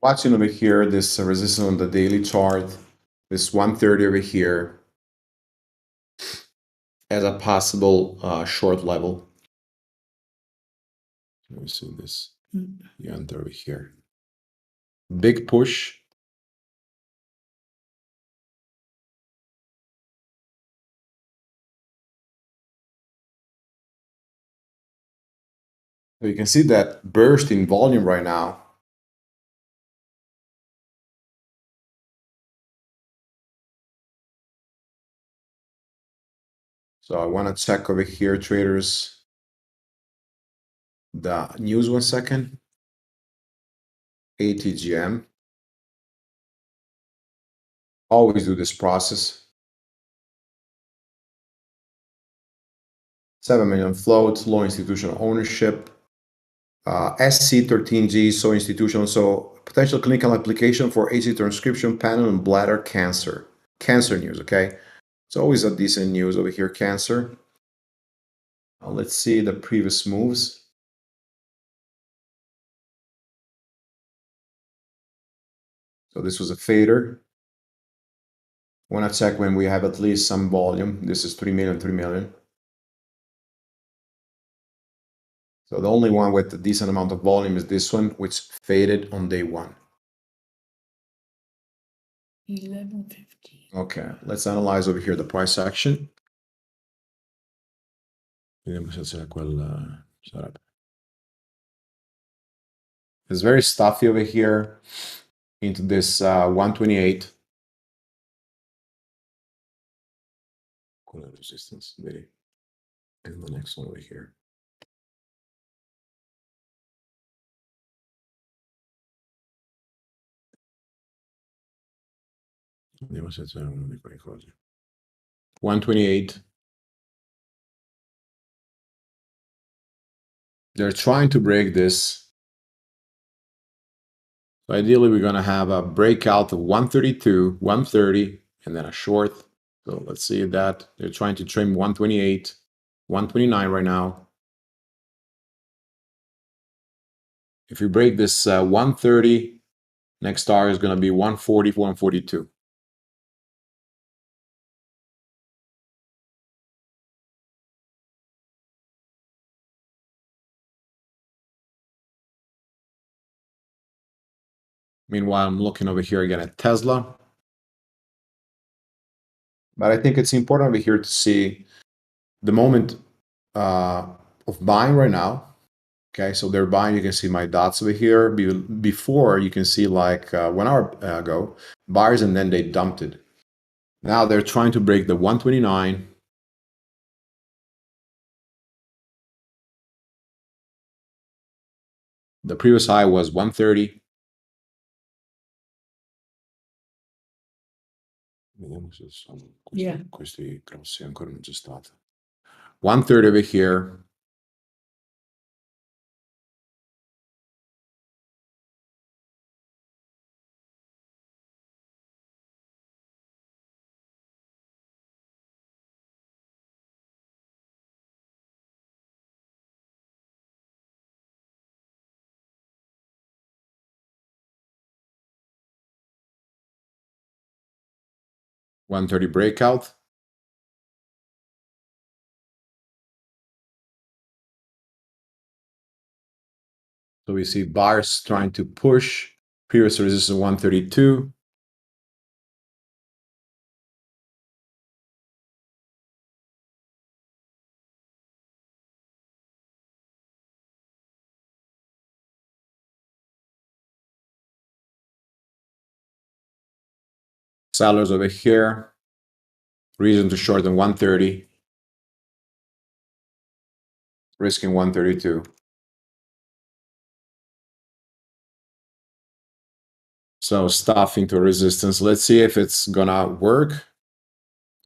Watching over here, this resistance on the daily chart, this 130 over here as a possible short level. Let me see this. You enter over here. Big push. So you can see that burst in volume right now. So I want to check over here, traders, the news 1 second. ATGM. Always do this process. 7 million float, low institutional ownership. SC13G, so institutional, so potential clinical application for AC transcription panel and bladder cancer. Cancer news, okay? It's always a decent news over here, cancer. Let's see the previous moves. So this was a fader. Want to check when we have at least some volume. This is 3 million, 3 million. So the only one with a decent amount of volume is this one, which faded on day one. 11:50. Okay, let's analyze over here the price action. Vediamo se c'è quel setup. It's very stuffy over here into this 128. Resistance, maybe. And the next one over here. Vediamo se c'è uno di quei cosi. 128. They're trying to break this. So ideally, we're going to have a breakout of 132, 130, and then a short. So let's see that. They're trying to trim 128, 129 right now. If we break this 130, next target is going to be 140, 142. Meanwhile, I'm looking over here again at Tesla. But I think it's important over here to see the moment of buying right now. Okay, so they're buying. You can see my dots over here. Before, you can see like 1 hour ago, buyers, and then they dumped it. Now they're trying to break the 129. The previous high was 130. Vediamo se sono questi grossi ancora non c'è stato. 130 over here. 130 breakout. So we see buyers trying to push previous resistance 132. Sellers over here. Reason to short in 130. Risking 132. So stuff into resistance. Let's see if it's gonna work.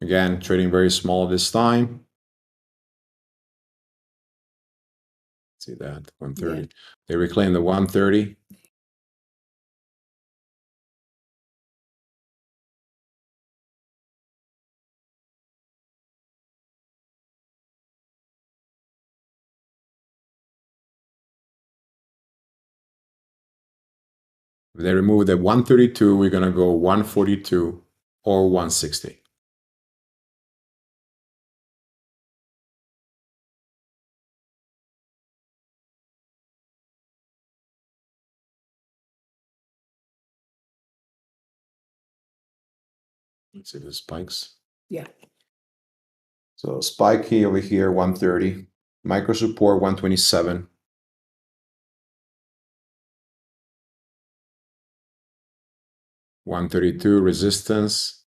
Again, trading very small this time. See that 130. Yeah. They reclaim the 130. If they remove the 132, we're gonna go 142 or 160. Let's see if it spikes. Yeah. So spike key over here, 130. Micro support 127. $132 resistance.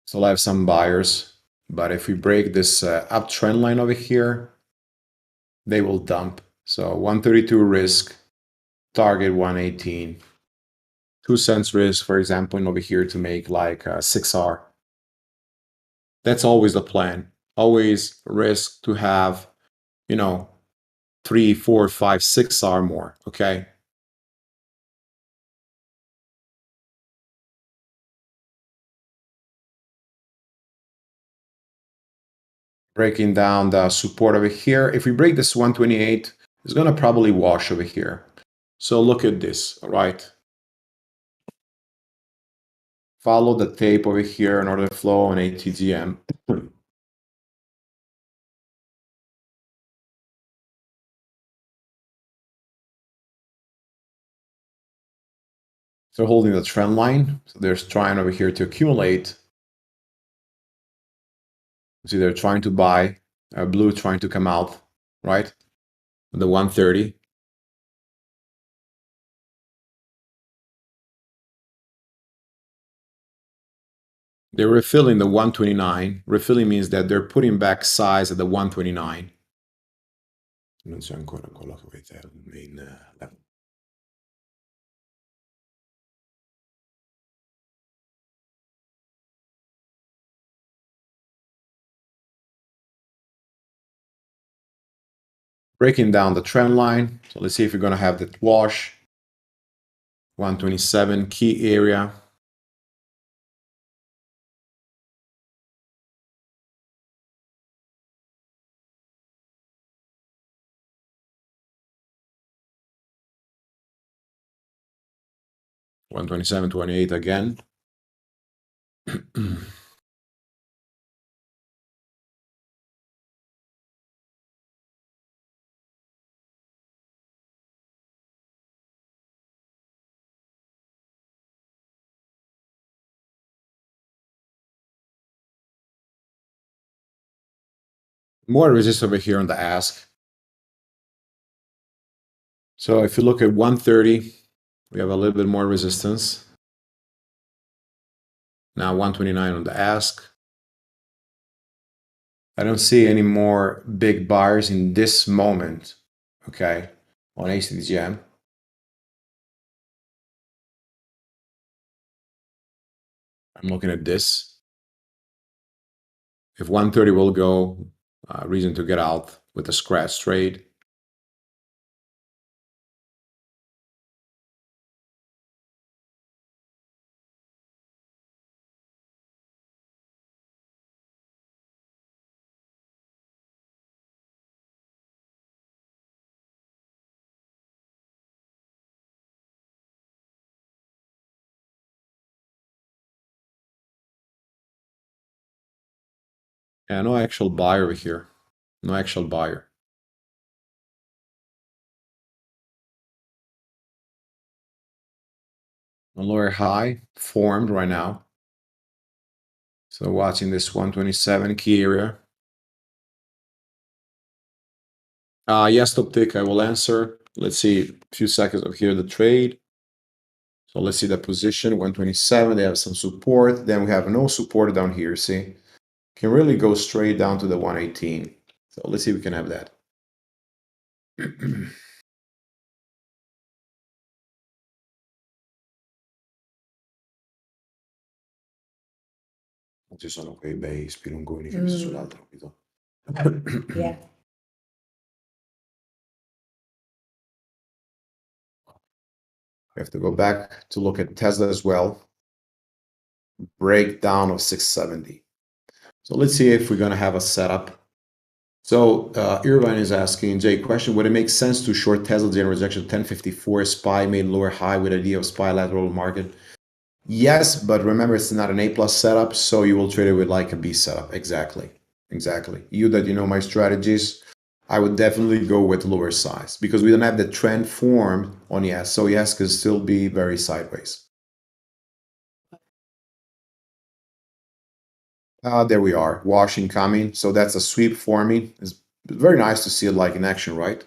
So I have some buyers, but if we break this uptrend line over here, they will dump. So 132 risk, target 118. 2 cents risk, for example, and over here to make like 6R. That's always the plan. Always risk to have, 3, 4, 5, 6R more, okay? Breaking down the support over here. If we break this 128, it's gonna probably wash over here. So look at this, all right? Follow the tape over here in order to flow on ATGM. They're holding the trend line. So they're trying over here to accumulate. See, they're trying to buy, blue trying to come out, right? The 130. They're refilling the 129. Refilling means that they're putting back size at the 129. Non c'è ancora quello che avete in level. Breaking down the trend line. So let's see if we're going to have that wash. 127 key area. $127.28 again. More resistance over here on the ask. So if you look at 130, we have a little bit more resistance. Now 129 on the ask. I don't see any more big buyers in this moment, okay, on ACDGM. I'm looking at this. If 130 will go, reason to get out with a scratch trade. Yeah, no actual buyer over here. No actual buyer. A lower high formed right now. So watching this 127 key area. Yes, top tick, I will answer. Let's see a few seconds of here the trade. So let's see the position 127. They have some support. Then we have no support down here. See, can really go straight down to the 118. So let's see if we can have that. Ci sono quei bei spilungoni che ho visto sull'altro, capito? Yeah. We have to go back to look at Tesla as well. Breakdown of 670. So let's see if we're going to have a setup. So Irvine is asking, Jay, question, would it make sense to short Tesla during rejection 1054, SPY made lower high with idea of SPY lateral market? Yes, but remember it's not an A plus setup, so you will trade it with like a B setup. Exactly. You that you know my strategies, I would definitely go with lower size because we don't have the trend formed on yes. So yes could still be very sideways. There we are, wash incoming. So that's a sweep forming. It's very nice to see it like in action, right?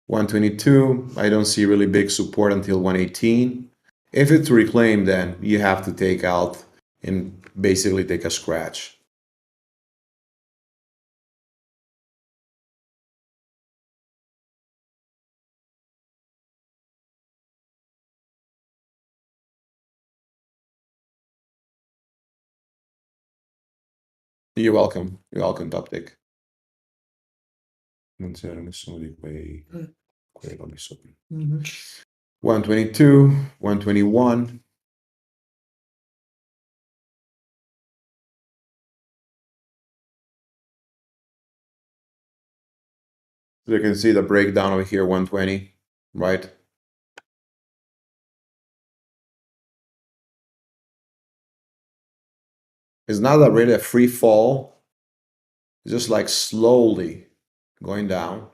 122, I don't see really big support until 118. If it's reclaimed, then you have to take out and basically take a scratch. You're welcome. You're welcome, Toptic. Non c'era nessuno di quei robi sopra. 122, 121. So you can see the breakdown over here, 120, right? It's not a really a free fall. It's just like slowly going down.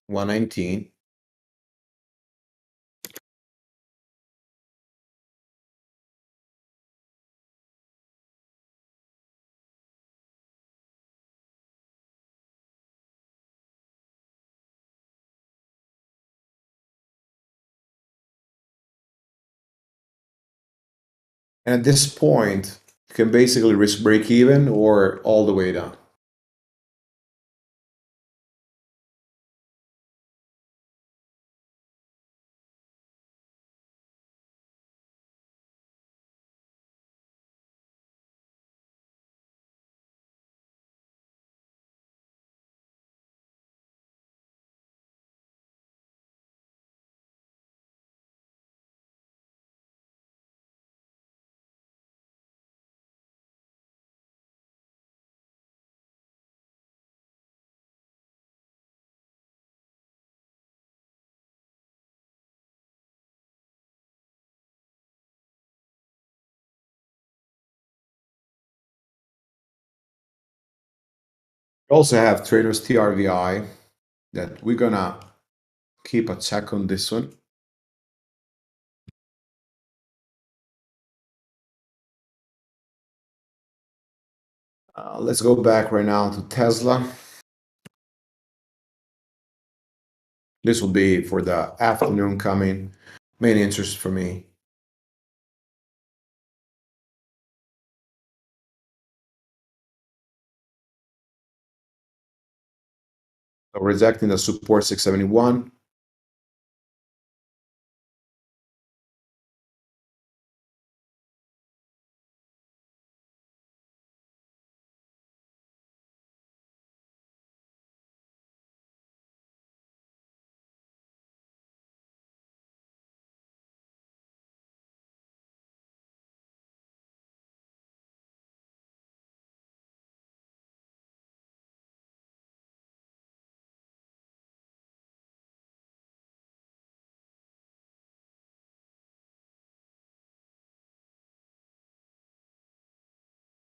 $119. And at this point, you can basically risk break even or all the way down. We also have traders TRVI that we're gonna keep a check on this one. Let's go back right now to Tesla. This will be for the afternoon coming. Main interest for me. So rejecting the support 671.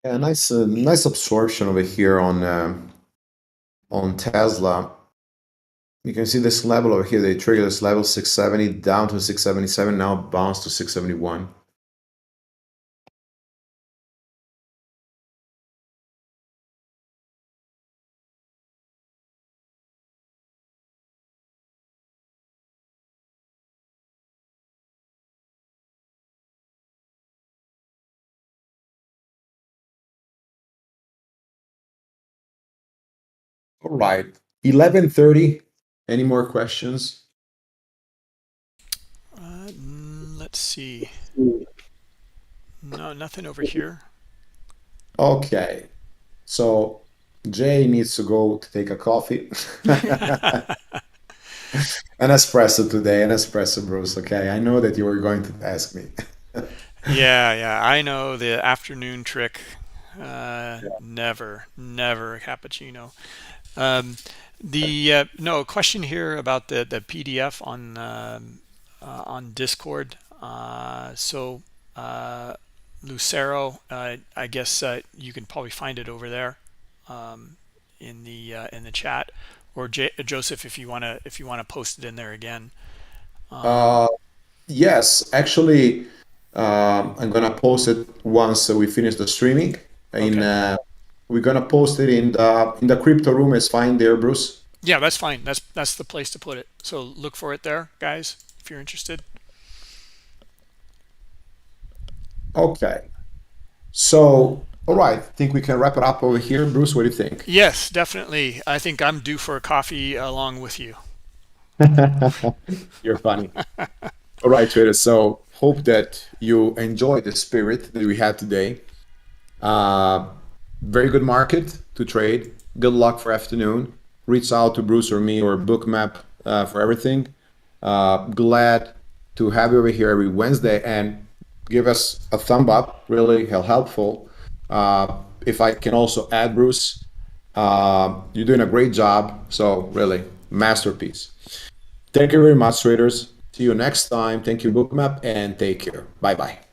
Yeah, nice absorption over here on Tesla. You can see this level over here. They trigger this level 670 down to 677. Now bounced to 671. All right, 11:30. Any more questions? Let's see. No, nothing over here. Okay, so Jay needs to go to take a coffee. An espresso today, an espresso, Bruce. Okay, I know that you were going to ask me. Yeah, I know the afternoon trick. Yeah. Never a cappuccino. No question here about the PDF on Discord. Lucero, I guess you can probably find it over there in the chat, or Joseph, if you wanna post it in there again. Uh, yes, actually, I'm gonna post it once we finish the streaming. In Okay. We're gonna post it in the crypto room. It's fine there, Bruce. Yeah, that's fine. That's the place to put it. So look for it there, guys, if you're interested. Okay. So, all right. I think we can wrap it up over here, Bruce. What do you think? Yes, definitely. I think I'm due for a coffee along with you. You're funny. All right, traders. So, hope that you enjoyed the spirit that we had today. Uh, Very good market to trade. Good luck for afternoon. Reach out to Bruce or me or Bookmap for everything. Glad to have you over here every Wednesday, and give us a thumb up. Really helpful. If I can also add, Bruce, you're doing a great job. So really, masterpiece. Thank you very much, traders. See you next time. Thank you, Bookmap, and take care. Bye bye.